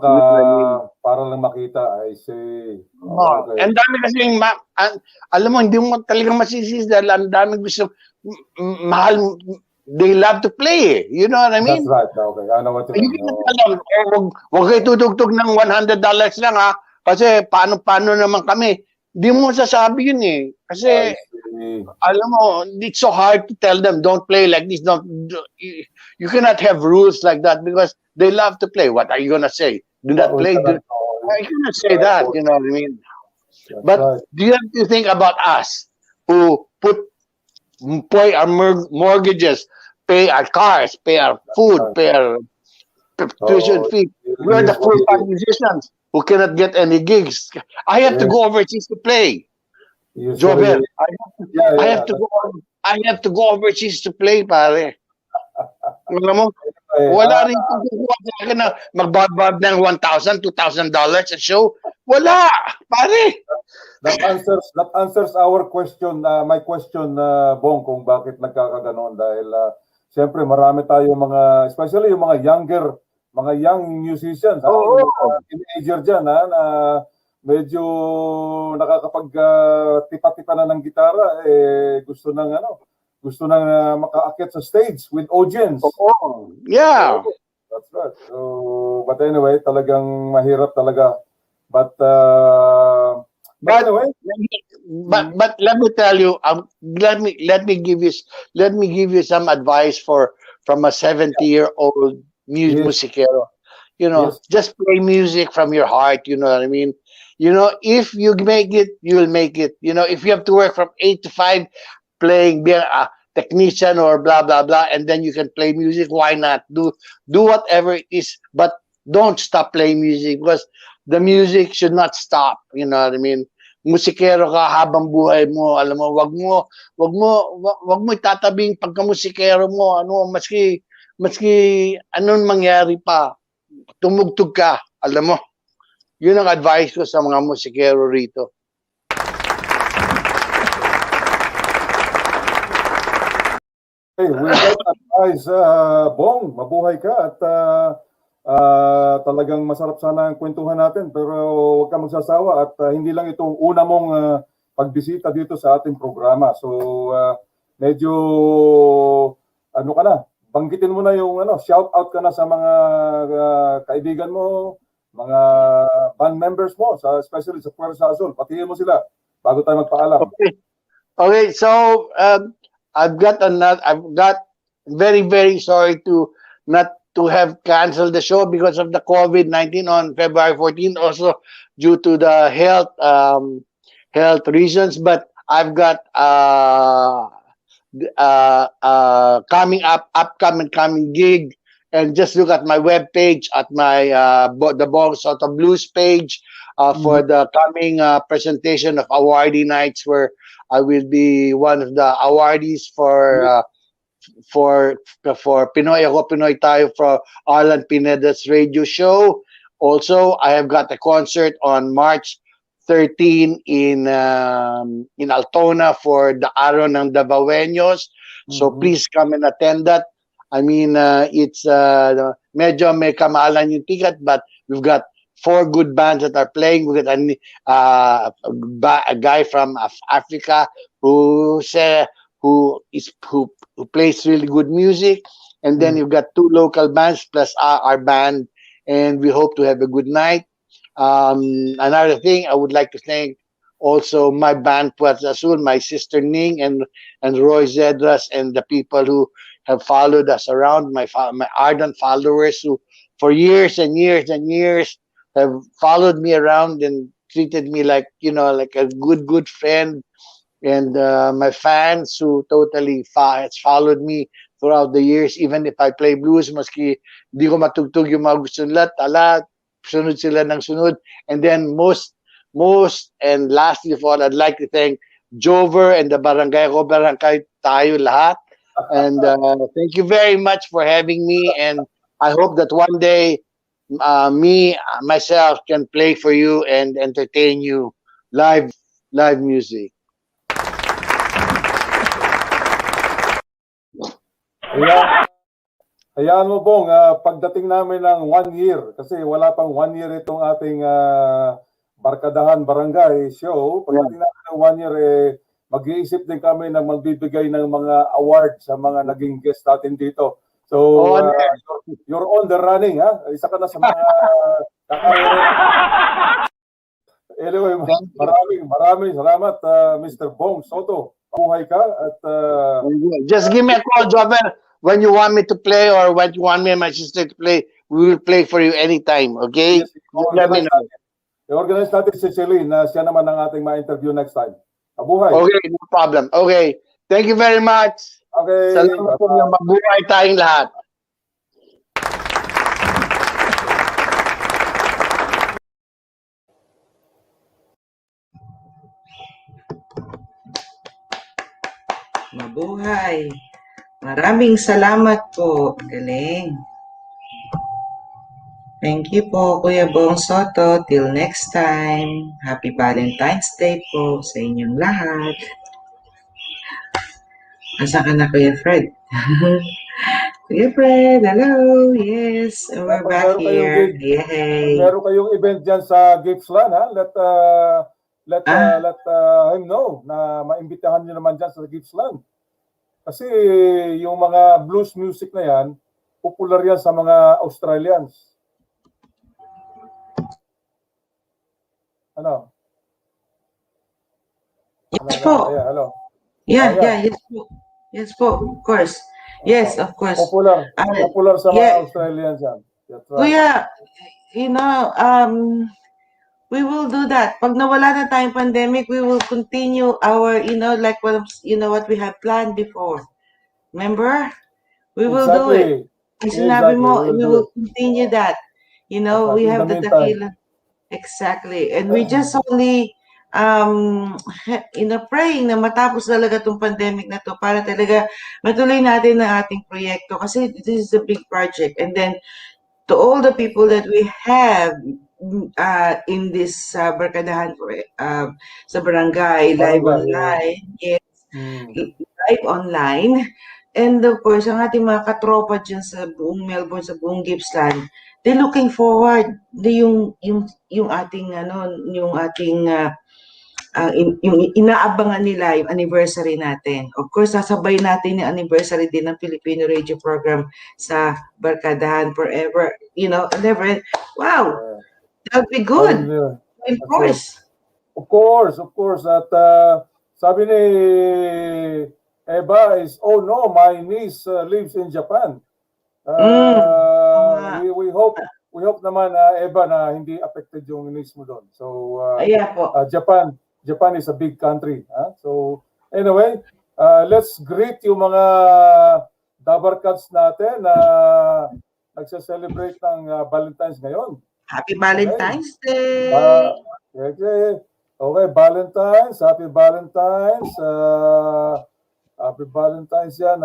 makita, I see. Okay. And dami kasi alam mo, hindi mo talagang masisisi dahil ang dami gusto, mahal, they love to play eh. You know what I mean? That's right. Okay. I know what you mean. Huwag kayo tutugtog ng $100 lang ha. Kasi paano naman kami? Hindi mo masasabi yun eh. Kasi, alam mo, it's so hard to tell them, don't play like this. You cannot have rules like that because they love to play. What are you gonna say? Do not play. You cannot say that, you know what I mean? But do you have to think about us who pay our mortgages, pay our cars, pay our food, pay our tuition fee. We're the full-time musicians who cannot get any gigs. I have to go overseas to play. Jobel, I have to go overseas to play, pare. Alam mo, wala rin kukuha sa akin na magbabab ng $1,000, $2,000 a show. Wala, pare. That answers our question, my question, Bong, kung bakit nagkakaganon. Dahil, siyempre, marami tayo especially yung mga young musicians, teenager dyan, na medyo nakakapag-tipa-tipa na ng gitara, gusto nang makaakyat sa stage with audience. Yeah. That's right. So, but anyway, talagang mahirap talaga. But anyway, but let me tell you, let me give you some advice from a 70-year-old musicero. You know, just play music from your heart. You know what I mean? You know, if you make it, you'll make it. You know, if you have to work from 8 to 5 playing, be a technician or blah blah blah, and then you can play music, why not? Do whatever it is, but don't stop playing music because the music should not stop. You know what I mean? Musikero ka habang buhay mo, alam mo, wag mo itatabing pagka musikero mo, maski anong mangyari pa, tumugtog ka, alam mo. Yun ang advice ko sa mga musikero rito. Hey, with that advice, Bong, mabuhay ka at talagang masarap sana ang kwentuhan natin, pero huwag ka magsasawa at hindi lang itong una mong pagbisita dito sa ating programa. So medyo banggitin mo na yung shout out ka na sa mga kaibigan mo, mga band members mo, especially sa Puerto Azul. Patingin mo sila bago tayo magpaalam. Okay, so I've got very, very sorry not to have canceled the show because of the COVID-19 on February 14th, also due to the health reasons. But I've got upcoming gig, and just look at my webpage at my the Bong Sotto Blues page for the coming presentation of awardee nights, where I will be one of the awardees for Pinoy Ako Pinoy Tayo for Alan Pineda's radio show. Also, I have got a concert on March 13 in Altona for the Araw ng Davaoeños. So please come and attend that. I mean, it's medyo may kamahalan yung ticket, but We've got 4 good bands that are playing. We got a guy from Africa who plays really good music, and then you've got 2 local bands plus our band, and we hope to have a good night. Another thing, I would like to thank also my band Puerto Azul, my sister Ning and Roy Zedras, and the people who have followed us around, my ardent followers who for years and years and years have followed me around and treated me like, like a good friend, and my fans who totally has followed me throughout the years. Even if I play blues, maski di ko matugtog yung mga gusto nila, sunod sila ng sunod. And then most and lastly of all, I'd like to thank Jover and the Barangay Barangay tayo lahat. And thank you very much for having me, and I hope that one day myself can play for you and entertain you live music. Hayaan mo, Bong, pagdating namin ng 1 year, kasi wala pang 1 year itong ating Barkadahan Barangay show. Pagdating namin ng 1 year, mag-iisip din kami ng magbibigay ng mga award sa mga naging guest natin dito. So, you're on the running, ha? Isa ka na sa mga Anyway, maraming salamat, Mr. Bong Soto. Buhay ka at just give me a call, Jover, when you want me to play or when you want me and my sister to play. We will play for you anytime, okay? Yes, i-organize natin si Celine na siya naman ang ating ma-interview next time. Mabuhay. Okay, no problem. Okay. Thank you very much. Okay. Salamat po, mabuhay tayong lahat. Mabuhay. Maraming salamat po. Galing. Thank you po, Kuya Bong Soto. Till next time. Happy Valentine's Day po sa inyong lahat. Asa ka na, Kuya Fred? Kuya Fred, hello. Yes, we're back here. Yay. Meron kayong event dyan sa Gippsland, ha? Let him know na maimbitahan nyo naman dyan sa Gippsland. Kasi yung mga blues music na yan, popular yan sa mga Australians. Ano? Yes po. Hello. Yes po. Yes po, of course. Yes, of course. Popular sa mga Australians yan. Kuya, we will do that. Pag nawala na tayong pandemic, we will continue our, like what we have planned before. Remember? We will do it. Sinabi mo, we will continue that. We have the tequila. Exactly. And we just only, praying na matapos talaga itong pandemic na to para talaga matuloy natin ang ating proyekto. Kasi this is a big project. And then, to all the people that we have in this Barkadahan sa Barangay, live online, yes, live online, and of course, ang ating mga katropa dyan sa buong Melbourne, sa buong Gippsland, they're looking forward yung ating yung inaabangan nila yung anniversary natin. Of course, sasabay natin yung anniversary din ng Filipino radio program sa Barkadahan Forever. Never. Wow! That'll be good. Of course. Of course. At sabi ni Eva is, oh no, my niece lives in Japan. We hope naman, Eva, na hindi affected yung niece mo doon. So, Japan is a big country. So, anyway, let's greet yung mga Dabarkats natin na nagse-celebrate ng Valentine's ngayon. Happy Valentine's Day! Okay, Valentine's. Happy Valentine's. Happy Valentine's yan.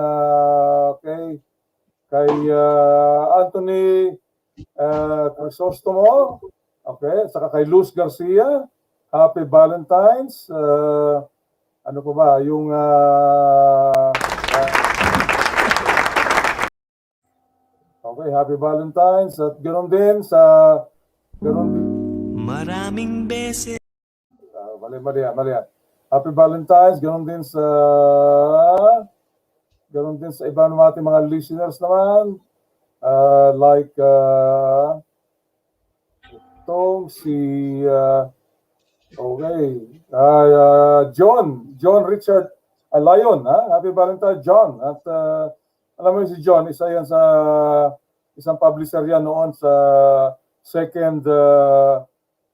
Okay. Kay Anthony Crisostomo. Okay. Saka kay Luz Garcia. Happy Valentine's. Ano pa ba? Yung okay, Happy Valentine's. At ganoon din sa Ganon. Maraming beses. Mali yan. Happy Valentine's, ganon din sa iba ng ating mga listeners naman. Like itong si John Richard Alayon, Happy Valentine, John. At alam mo si John, isa yan sa isang publisher yan noon sa second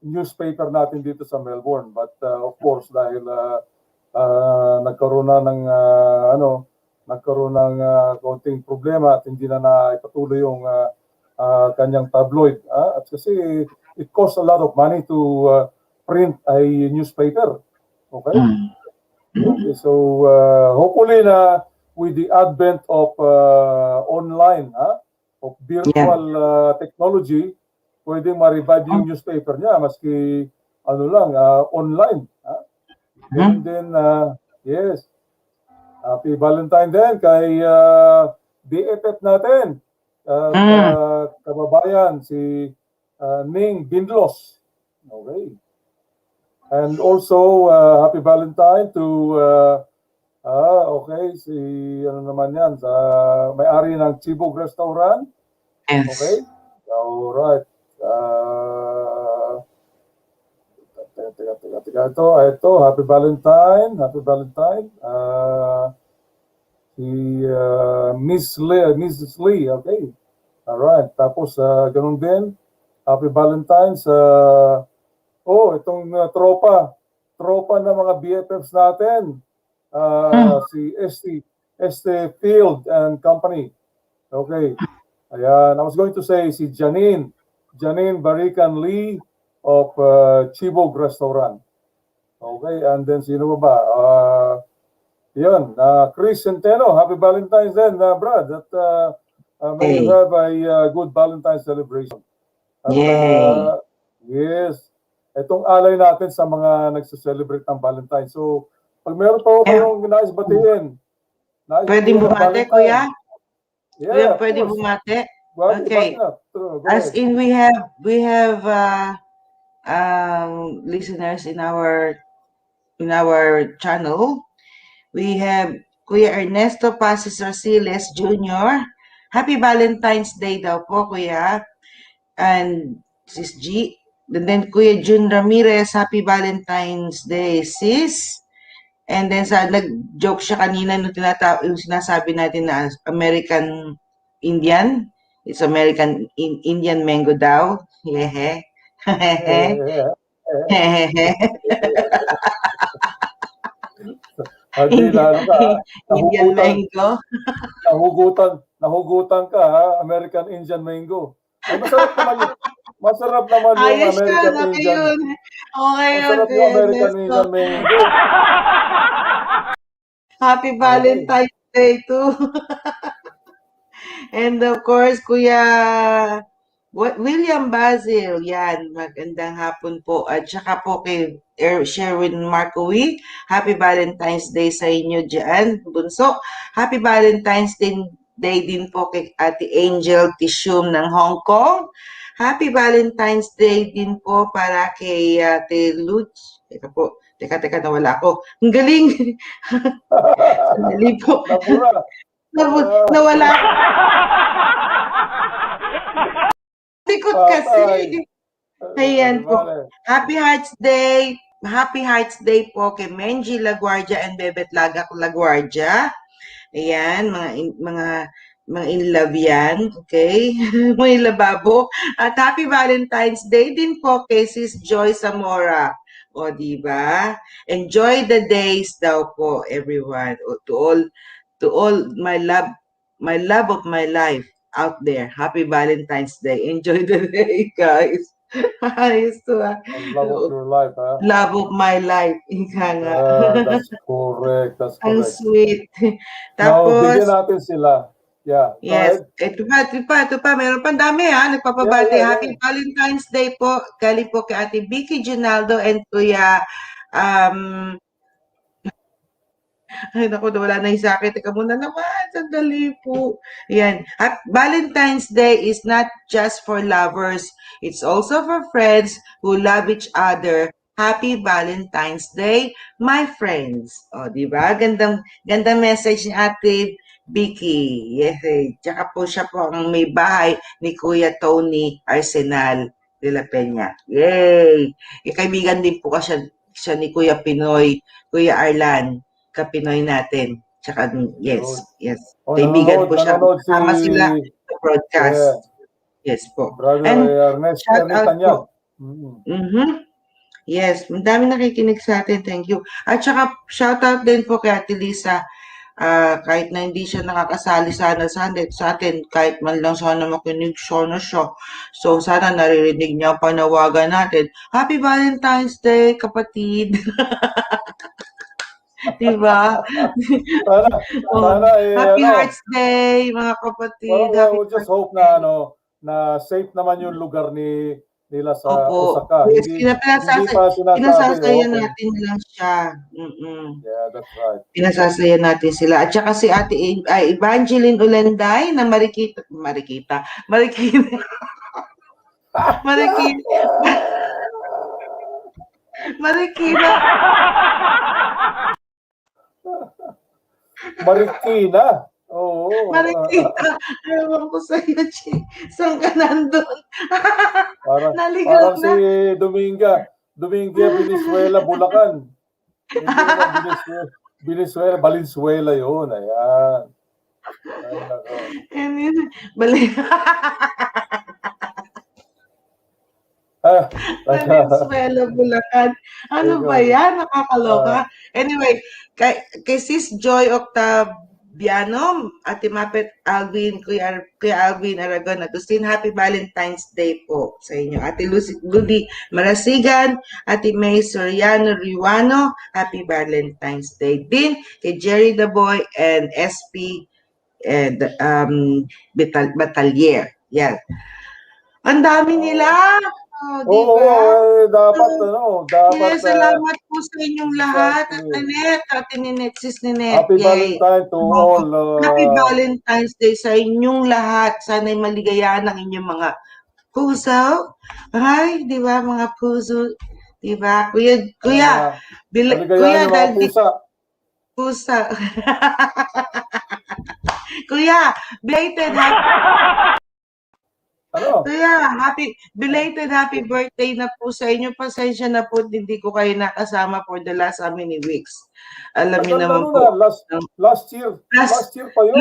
newspaper natin dito sa Melbourne. But of course, dahil nagkaroon na ng konting problema at hindi na naipatuloy yung kanyang tabloid. At kasi it costs a lot of money to print a newspaper. Okay? Okay, so hopefully na with the advent of online, of virtual technology, pwedeng ma-revive yung newspaper niya maski online. And then yes. Happy Valentine din kay BFF natin. Kababayan si Ning Binlos. Okay. And also Happy Valentine to si ano naman yan sa may-ari ng Chibog Restaurant. Yes. Okay. All right. Ito, Happy Valentine. Si Mrs. Lee, okay. Alright, tapos ganun din, Happy Valentine sa itong tropa ng mga BFFs natin. Si ST Field and Company. Okay. Ayan, I was going to say si Janine Barican Lee of Chibog Restaurant. Okay, and then sino ba? Yun, Chris Centeno, Happy Valentine's then, Brad. That may you have a good Valentine's celebration. At, yes, itong alay natin sa mga nagse-celebrate ng Valentine. So, pag meron pa kayong nais batiin, pwede bumate, Kuya? Yeah, pwede bumate? Okay. As in we have listeners in our channel. We have Kuya Ernesto Pasis Rasiles Jr. Happy Valentine's Day daw po, Kuya. And Sis G. And then Kuya Jun Ramirez, Happy Valentine's Day, Sis. And then nag-joke siya kanina nung yung sinasabi natin na American Indian. It's American Indian mango daw. Hehe. Indian mango. Nahugutan ka, American Indian mango. Ay, masarap naman yung American Indian. Masarap yung American Indian mango. Happy Valentine's Day too. And of course, Kuya William Basil, yan, magandang hapon po. At saka po kay Sherwin Marcowi, Happy Valentine's Day sa inyo dyan, Bunso. Happy Valentine's Day din po kay Ate Angel Tishum ng Hong Kong. Happy Valentine's Day din po para kay Ate Lutz. Teka, nawala ako. Ang galing! Sandali po. Nawala ako. Tikot kasi. Ayan po. Happy Hearts Day po kay Menji Laguardia and Bebet Lagak Laguardia. Ayan, mga in love yan. Okay? May lababo. At Happy Valentine's Day din po kay Sis Joy Zamora. O, diba? Enjoy the days daw po, everyone. O, to all my love of my life out there. Happy Valentine's Day. Enjoy the day, guys. Love of your life, ha? Love of my life. Ika nga. That's correct. Ang sweet. Tapos, bigyan natin sila. Yeah. Yes. Ito pa. Meron pang dami, ha? Nagpapabati. Happy Valentine's Day po. Galing po kay Ate Vicky Ginaldo and Kuya Ay naku, wala na yung sakit. Teka muna naman, sandali po. Yan. At Valentine's Day is not just for lovers. It's also for friends who love each other. Happy Valentine's Day, my friends. O, di ba? Gandang message ni Ate Vicky. Yes, eh. Tsaka po siya po ang may bahay ni Kuya Tony Arsenal de la Peña. Yay! Kaibigan din po siya ni Kuya Pinoy, Kuya Arlan, ka-Pinoy natin. Tsaka, yes. Oh, Kaibigan po siya. nanonood Kasama sila sa broadcast. Yes po. Brother And Ernest shout out Tanyag. po. Yes, ang dami nakikinig sa atin. Thank you. At saka, shout out din po kay Ate Lisa. Kahit na hindi siya nakakasali sana sa atin, kahit man lang sana makinig sana siya. So, sana naririnig niya ang panawagan natin. Happy Valentine's Day, kapatid! Diba? Sana Happy Hearts Day, mga kapatid. Well, we'll just hope na safe naman yung lugar nila sa Osaka. Yes, Hindi pa sinasabi. pinasasaya natin lang siya. Yeah, that's right. Pinasasaya natin sila. At saka si Ate Evangeline Ulanday na Marikina. Marikina. Oo. Marikina. Ewan ko sa iyo, Chi. Saan ka nandun? Parang si Dominga Venezuela, Bulacan. Hindi naman Venezuela, Valenzuela yun. Ayan. Valenzuela, Bulacan. Ano ba yan? Nakakaloka. Anyway, kay Sis Joy Octaviano, Ate Mapet Alvin, Kuya Alvin Aragon, Agustin, Happy Valentine's Day po sa inyo. Ate Ludi Marasigan, Ate May Soriano Riwano, Happy Valentine's Day din kay Jerry the Boy and SP and Batalier. Yan. Ang dami nila. Diba? Dapat. Yes, salamat po sa inyong lahat. At Nanette, Ate Ninette, Sis Ninette. Happy Valentine's to all. Happy Valentine's Day sa inyong lahat. Sana'y maligayahan ang inyong mga puso. Ay, di ba, mga puso. Di ba? Kuya, dahil pusa. Kuya, belated belated happy birthday na po sa inyo. Pasensya na po, hindi ko kayo nakasama for the last how many weeks. Alam niyo naman po. Last year pa yun.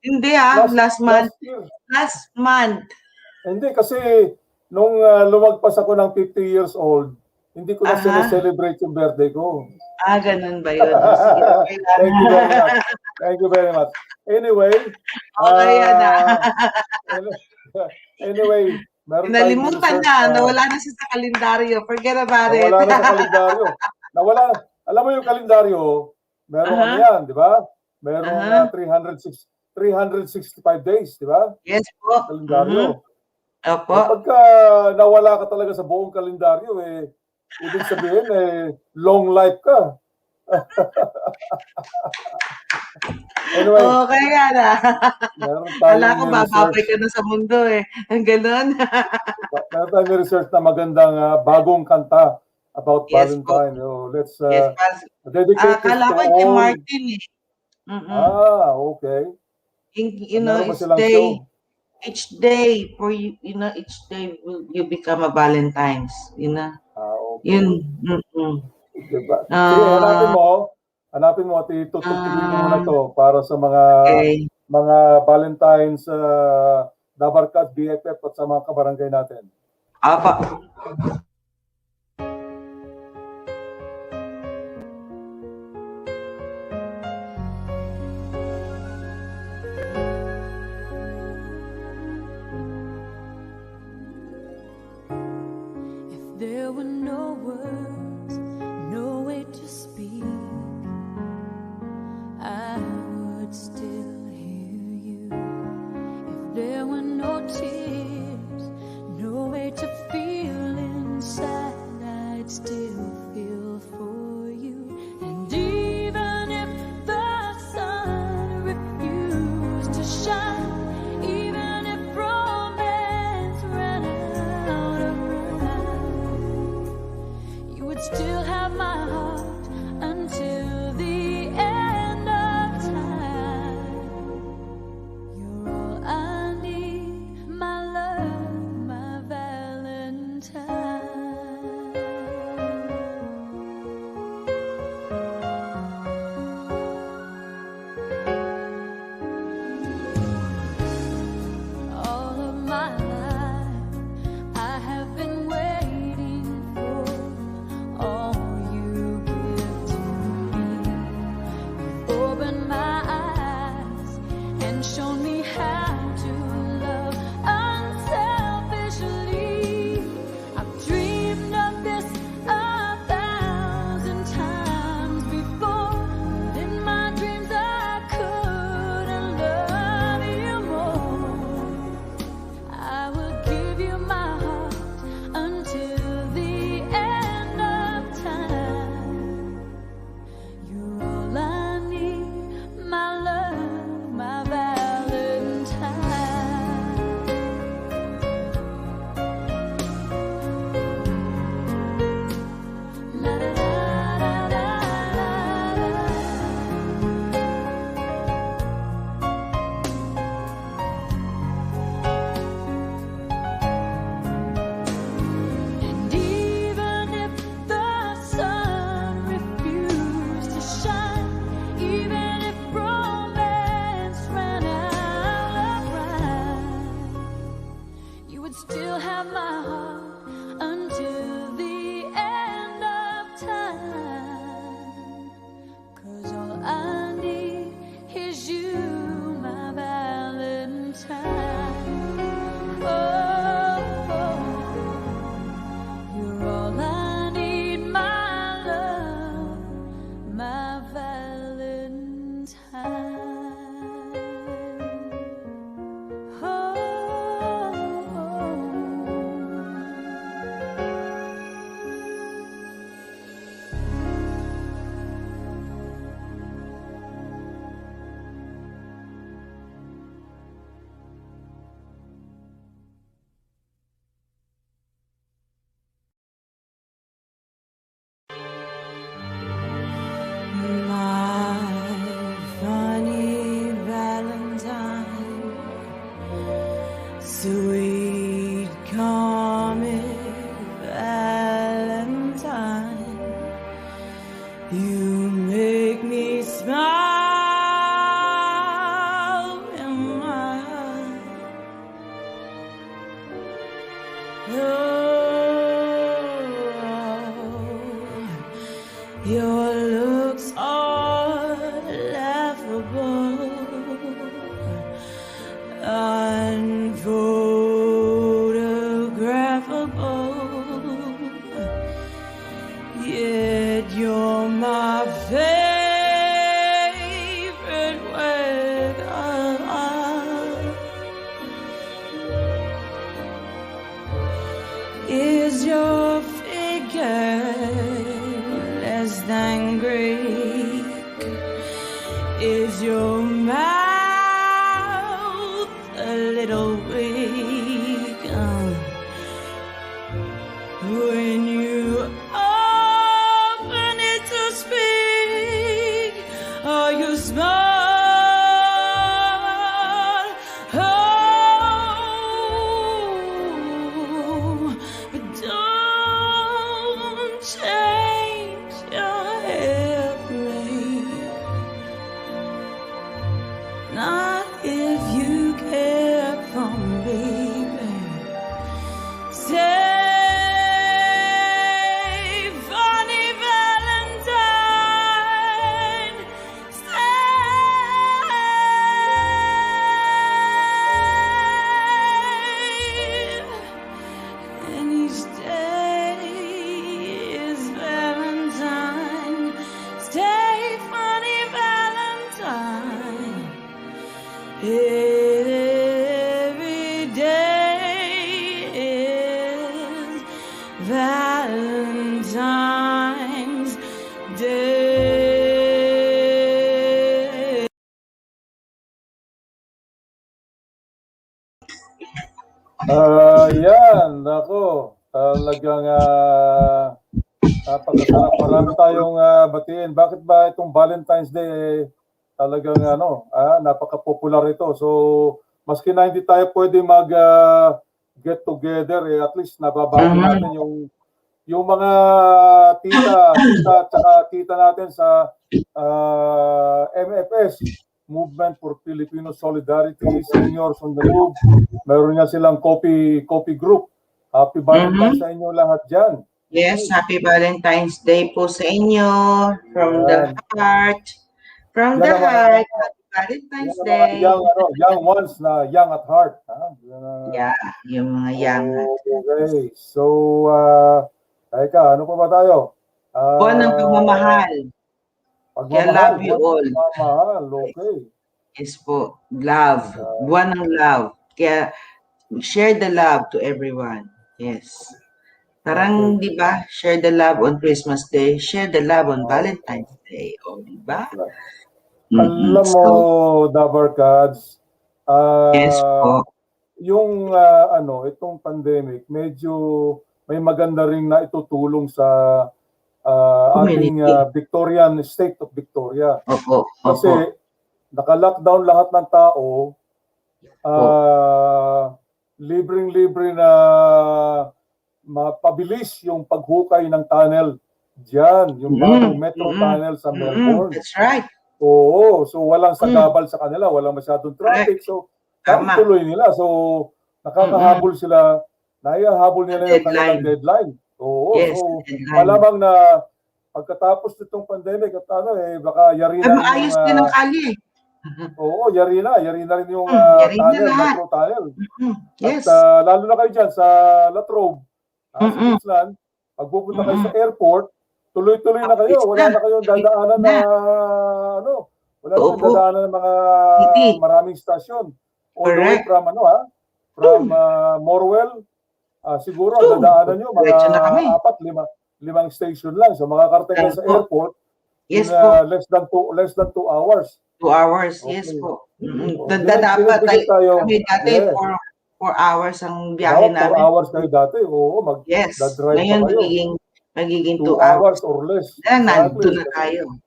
Hindi last month. Last month. Hindi, kasi nung lumagpas ako ng 50 years old, hindi ko na celebrate yung birthday ko. Ganun ba yun? Thank you very much. Anyway. Anyway, meron nalimutan na, nawala na siya sa kalendaryo. Forget about it. Nawala na sa kalendaryo. Alam mo yung kalendaryo, meron yan, di ba? Meron 365 days, di ba? Yes po. Kalendaryo. Opo. Pagka nawala ka talaga sa buong kalendaryo, ibig sabihin, long life ka. Anyway, kaya na. Wala ko, bababay ka na sa mundo Ang ganon. Meron tayong research na magandang bagong kanta about Valentine. Let's dedicate this to all. Kala ko kay Martin Okay. Each day for you, each day will you become a Valentine's, Okay. Yun. Diba? Hanapin mo, tutugtugin ko muna to para sa mga Valentines, Dabarkat, BFF at sa mga kabarangay natin. Apa. If there were no words, no way to speak, I would still hear you. If there were no tears, no way to feel inside. shown me how to love unselfishly. I've dreamed of this 1,000 times before, but in my dreams I couldn't love you more. I will give you my heart until the end of time. You're all I need, my love, my Valentine. La da da da da da. And even if the sun refused to shine, even if romance ran out of rhyme, you would still have my heart until the end of time. 'Cause all I need is you, my Valentine. Oh, you're all I need, my love, my Valentine. Oh. My funny Valentine, sweet comic Valentine, you make me smile in my heart. Your looks are laughable, unphotographable, yet you're my favorite work of art. Is your figure less than Greek? Is your mouth a little weak? When you open it to speak, are you smart? Oh, but don't change your hair, please. Not if you care for me, babe. Stay, funny Valentine. Stay. And each day is Valentine. Stay, funny Valentine. Every day is Valentine's Day. Yan, ako, talagang napakasarap. Marami tayong batiin. Bakit ba itong Valentine's Day talagang napaka-popular ito? So, maski na hindi tayo pwede mag-get together, at least nababati natin yung mga tita at saka tita natin sa MFS, Movement for Filipino Solidarity, Seniors on the Move. Meron nga silang coffee group. Happy Valentine's sa inyo lahat dyan. Yes, happy Valentine's Day po sa inyo. From the heart. From the heart. Happy Valentine's Yung mga Day. young ones na young at heart. Yeah, yung mga young. Okay. So, teka, ano pa ba tayo? Buwan ng pagmamahal. Kaya love you all. Pagmamahal, okay. Yes po, love. Buwan ng love. Kaya share the love to everyone. Yes. Parang, di ba, share the love on Christmas Day, share the love on Valentine's Day. O, di ba? Alam mo, Dabarkads, yes po. Yung itong pandemic, medyo may maganda ring na itutulong sa ating Victorian state of Victoria. Opo. Kasi naka-lockdown lahat ng tao, libreng-libre na mapabilis yung paghukay ng tunnel diyan, yung bagong metro tunnel sa Melbourne. That's right. Oo, so walang sagabal sa kanila, walang masyadong traffic, so tuloy nila. So nakakahabol sila, naihahabol nila yung kanilang deadline. Oo, so malamang na pagkatapos nitong pandemic at baka yari na rin maayos din ang kali. Oo, yari na rin yung tunnel, metro tunnel. Yes. At lalo na kayo dyan sa La Trobe, sa Queensland, pag pupunta kayo sa airport, tuloy-tuloy na kayo. Wala na kayong dadaanan na wala na kayong dadaanan ng mga maraming stasyon. All the way from from Morwell, siguro dadaanan nyo mga 4-5 station lang. So makakarating kayo sa airport in less than 2 hours. 2 hours, yes po. Dapat kami dati 4 hours ang biyahe namin. 4 hours kayo dati, mag-drive ngayon pa kayo. Magiging 2 hours or less. Nandito na tayo.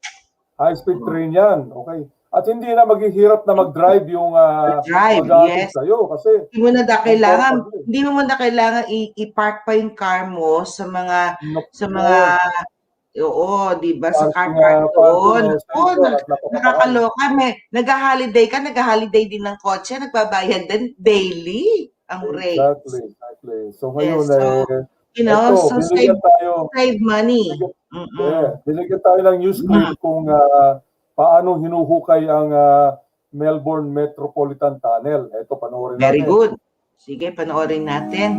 High-speed train yan, okay. At hindi na maghihirap na mag-drive yung mag-aatid sa'yo. Kasi hindi mo na kailangan i-park pa yung car mo sa mga di ba, sa car park doon. Nakakaloka. Nag-holiday din ng kotse, nagbabayad din daily ang rate. Exactly. So ngayon, save money. Binigyan tayo ng news clip kung paano hinuhukay ang Melbourne Metropolitan Tunnel. Ito, panoorin natin. Very good. Sige, panoorin natin.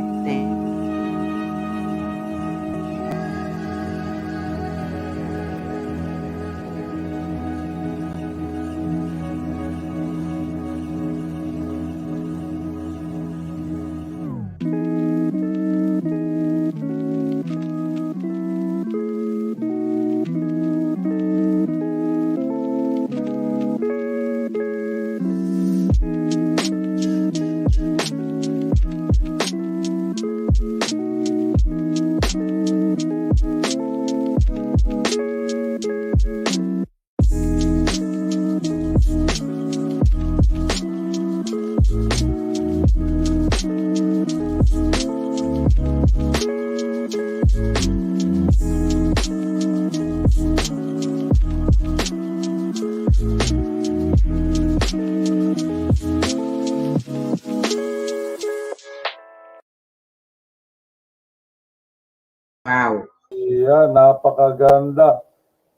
Wow. Yeah, napakaganda.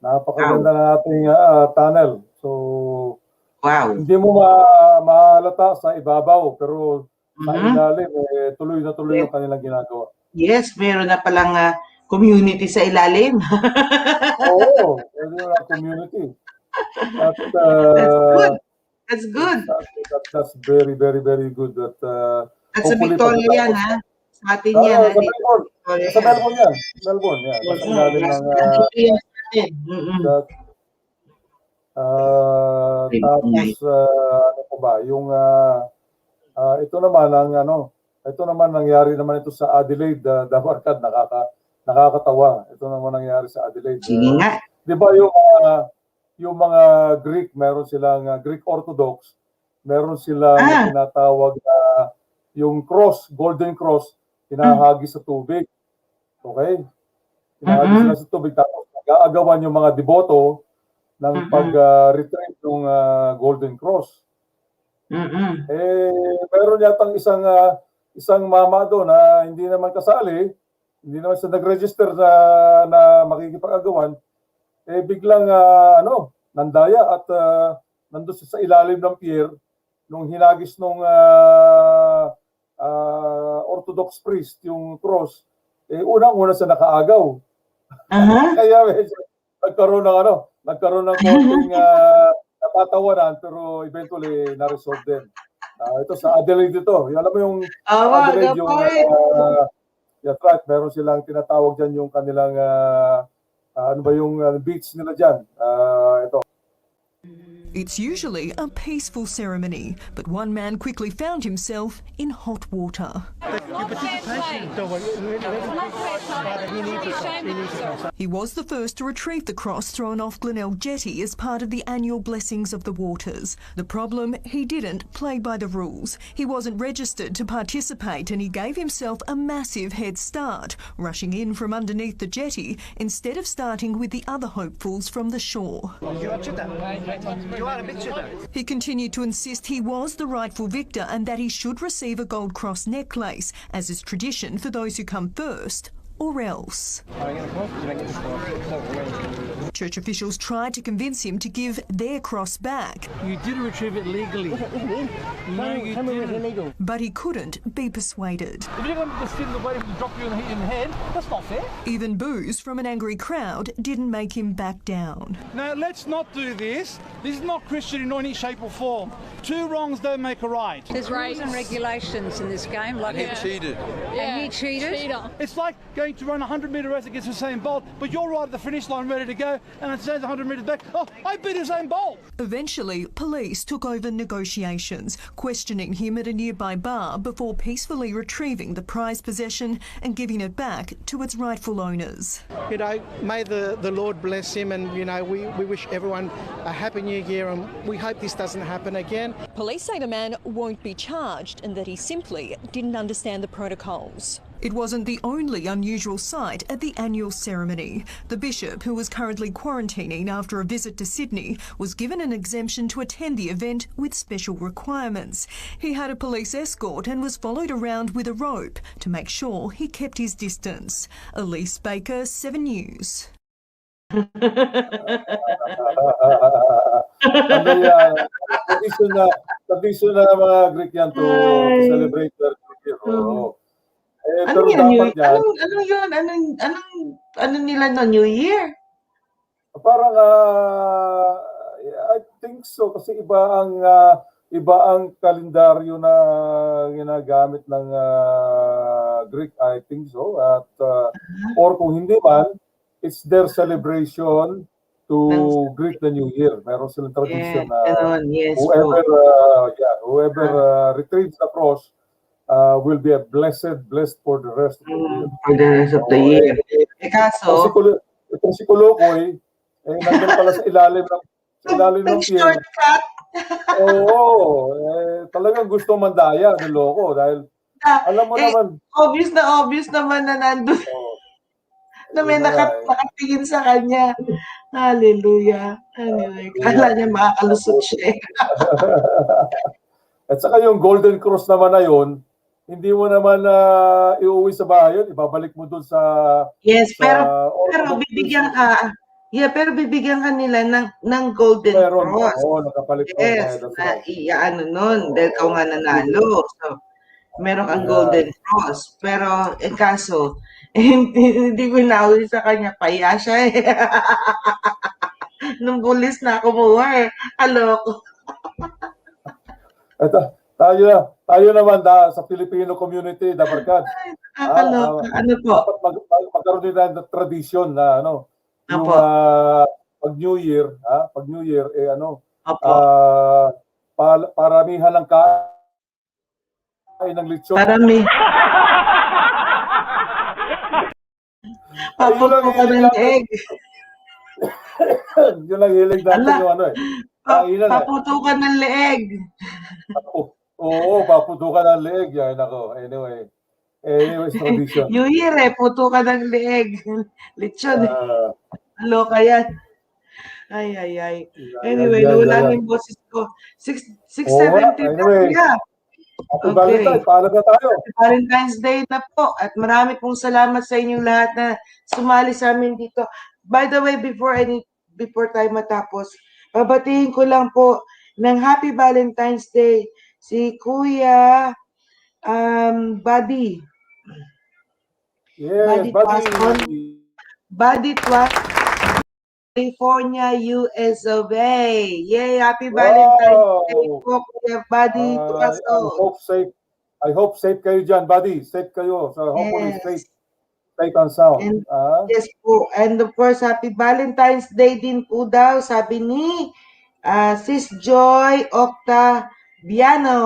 Napakaganda ng ating tunnel. So, hindi mo mahalata sa ibabaw, pero sa ilalim, tuloy na tuloy yung kanilang ginagawa. Yes, meron na palang community sa ilalim. Oo, meron na community. That's good. That's very, very, very good. At sa Victoria yan, ha? Sa atin yan. Sa Melbourne yan. Melbourne, yan. Sa ilalim ng... tapos, ano po ba? Yung... ito naman nangyari naman ito sa Adelaide, Dabarkad, nakakatawa. Ito naman nangyari sa Adelaide. Di ba yung mga Greek, meron silang Greek Orthodox, meron silang tinatawag na yung cross, golden cross, hinahagi sa tubig. Okay? Hinahagi sila sa tubig. Tapos nag-aagawan yung mga deboto ng pag-retrieve ng golden cross. Meron yatang isang mama doon na hindi naman kasali, hindi naman siya nag-register na makikipag-agawan, biglang nandaya at nandun sa ilalim ng pier, nung hinagis nung Orthodox priest yung cross, unang-una sa nakaagaw. Kaya medyo nagkaroon ng konting napatawanan, pero eventually na-resolve din. Ito sa Adelaide ito. Alam mo yung Adelaide, yung that's right, meron silang tinatawag dyan yung kanilang ano ba yung beach nila dyan. Ito. It's usually a peaceful ceremony, but one man quickly found himself in hot water. He was the first to retrieve the cross thrown off Glenelg Jetty as part of the annual Blessings of the Waters. The problem, he didn't play by the rules. He wasn't registered to participate and he gave himself a massive head start, rushing in from underneath the jetty instead of starting with the other hopefuls from the shore. He continued to insist he was the rightful victor and that he should receive a gold cross necklace, as is tradition for those who come first, or else. Church officials tried to convince him to give their cross back. You did retrieve it legally. No, you didn't. But he couldn't be persuaded. If you're going to sit in the way to drop you in the head, that's not fair. Even boos from an angry crowd didn't make him back down. No, let's not do this. This is not Christian in any shape or form. Two wrongs don't make a right. There's rules and regulations in this game. Like And he cheated. And he cheated. It's like going to run a 100-metre race against Usain Bolt, but you're right at the finish line ready to go, and it says 100 metres back. Oh, I beat Usain Bolt. Eventually, police took over negotiations, questioning him at a nearby bar before peacefully retrieving the prized possession and giving it back to its rightful owners. You know, may the Lord bless him, and, you know, we wish everyone a happy new year, and we hope this doesn't happen again. Police say the man won't be charged and that he simply didn't understand the protocols. It wasn't the only unusual sight at the annual ceremony. The bishop, who was currently quarantining after a visit to Sydney, was given an exemption to attend the event with special requirements. He had a police escort and was followed around with a rope to make sure he kept his distance. Elise Baker, 7 News. Tradition na mga Greek yan to celebrate their New Year. Ano yan? Ano nila no New Year? Parang I think so kasi iba ang kalendaryo na ginagamit ng Greek, I think so. At or kung hindi man, it's their celebration to greet the New Year. Meron silang tradition na whoever retrieves the cross will be blessed for the rest of the year. For the rest of the year. Kaso, itong si Kulokoy, nandun pala sa ilalim ng pier. Oo, talagang gusto mandaya ng loko dahil alam mo naman. Obvious naman na nandun. Na may nakatingin sa kanya. Hallelujah. Anyway, kala niya makakalusot siya. At saka yung Golden Cross naman na yun, hindi mo naman iuwi sa bahay yun, ibabalik mo dun sa... Yes, pero bibigyan ka. Yeah, pero bibigyan ka nila ng Golden Cross. Oo, nakapalit mo. Yes, ano nun, dahil ka nga nanalo. So, meron kang Golden Cross. Pero, kaso, hindi ko nauwi sa kanya, paya siya eh. Nung pulis na kumuha eh. Aloko. Ito, tayo naman sa Filipino community, dapat Ano po? Magkaroon din tayo ng tradisyon na yung pag New Year, paramihan ng kain ng lechon. Paputo ka ng egg. Yun lang hilig natin yung Paputo ka ng leeg. Oo, paputo ka ng leeg. Yan ako. Anyways, tradition. New Year puto ka ng leeg. Lechon. Loka yan. Ay. Anyway, nawala yung boses ko. 6:70 pa. Okay. Paalam na tayo. Valentine's Day na po. At marami pong salamat sa inyong lahat na sumali sa amin dito. By the way, before tayo matapos, babatiin ko lang po ng Happy Valentine's Day, si Kuya Buddy. Yes, buddy. Buddy Twas, California, US of A. Yay, Happy Valentine's Day po, Kuya Buddy Twaso. I hope safe kayo dyan, buddy. Safe kayo. So hopefully safe and sound. And, yes po. And of course, Happy Valentine's Day din po daw, sabi ni Sis Joy Octaviano.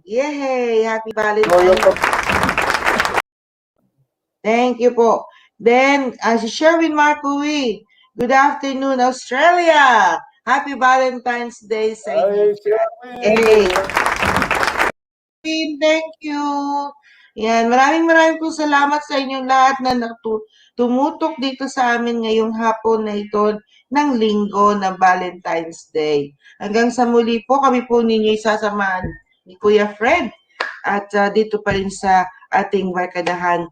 Yay! Happy Valentine's Day. Thank you po. Then, si Sherwin Marcoui. Good afternoon, Australia. Happy Valentine's Day sa inyo. Hey, thank you. Yan, maraming po salamat sa inyong lahat na tumutok dito sa amin ngayong hapon na ito ng linggo na Valentine's Day. Hanggang sa muli po, kami po ninyo isasamahan ni Kuya Fred at dito pa rin sa ating Barkadahan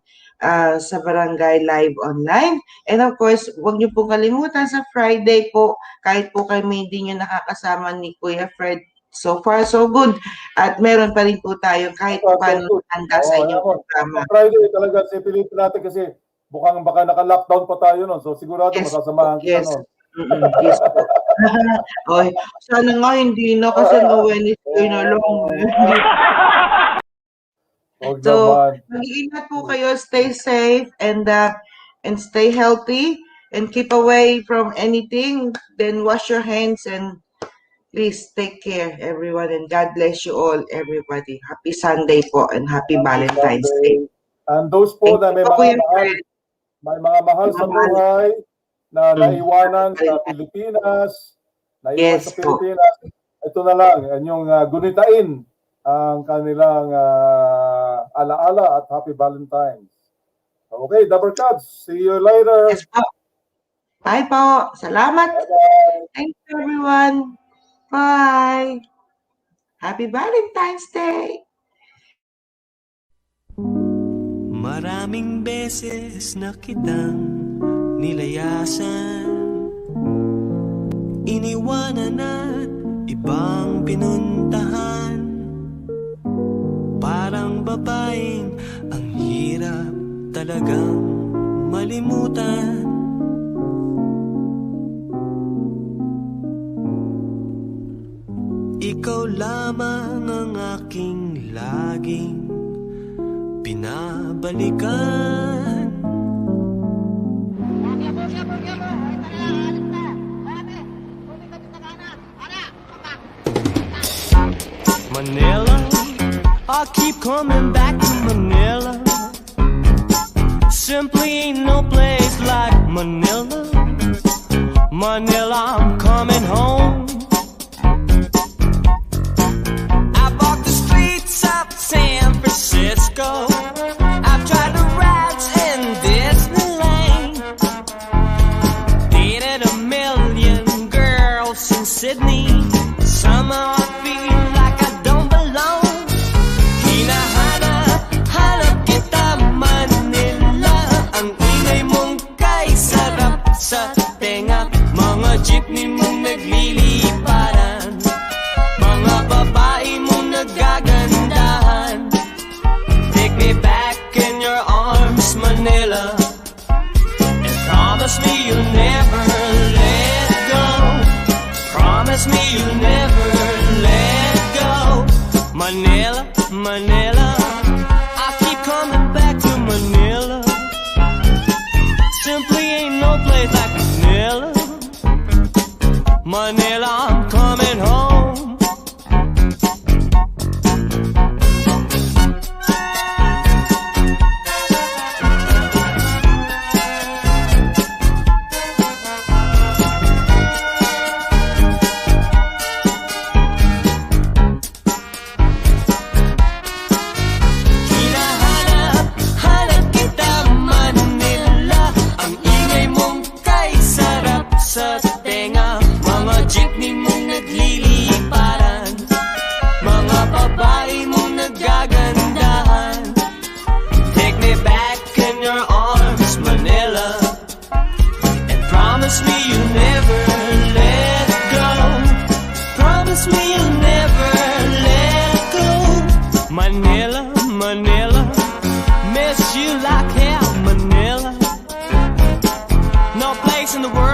sa Barangay Live Online. And of course, huwag niyo pong kalimutan sa Friday po, kahit po kami hindi niyo nakakasama ni Kuya Fred, so far so good. At meron pa rin po tayo kahit paano handa sa inyong programa. Friday talaga si Philippine natin kasi bukang baka naka-lockdown pa tayo nun. So sigurado masasamahan kita nun. Yes po. Oy, sana nga hindi na kasi no Wednesday na lang. So, mag-iingat po kayo, stay safe and stay healthy and keep away from anything. Then wash your hands and please take care, everyone, and God bless you all, everybody. Happy Sunday po and happy Valentine's Day. And those po na may mga mahal sa buhay na naiwanan sa Pilipinas, naiwan sa Pilipinas, ito na lang, yung gunitain ang kanilang alaala at happy Valentine's. Okay, Double Cubs, see you later. Yes po. Bye po. Salamat. Bye-bye. Thank you, everyone. Bye. Happy Valentine's Day. Maraming beses na kitang nilayasan, iniwanan at ibang pinuntahan. Parang babaeng ang hirap talagang malimutan. Ikaw lamang ang aking laging pinabalikan. Manila, I keep coming back to Manila. Simply ain't no place like Manila. Manila, I'm coming home. I walked the streets of San Francisco. I've tried the rides in Disneyland. Dated a million girls in Sydney. Somehow I feel like I don't belong. Hinahanap kita Manila. Ang ingay mong kay sarap sa tenga. Mga jeepney mong nagliliparan. Mga babae mong nagagandahan. Take me back in your arms, Manila, and promise me you'll never let go. Promise me you'll never let go. Manila, Manila, I keep coming back to Manila. Simply ain't no place like Manila. Manila, I'm coming home. we'll never let go. Manila, Manila, miss you like hell, Manila. No place in the world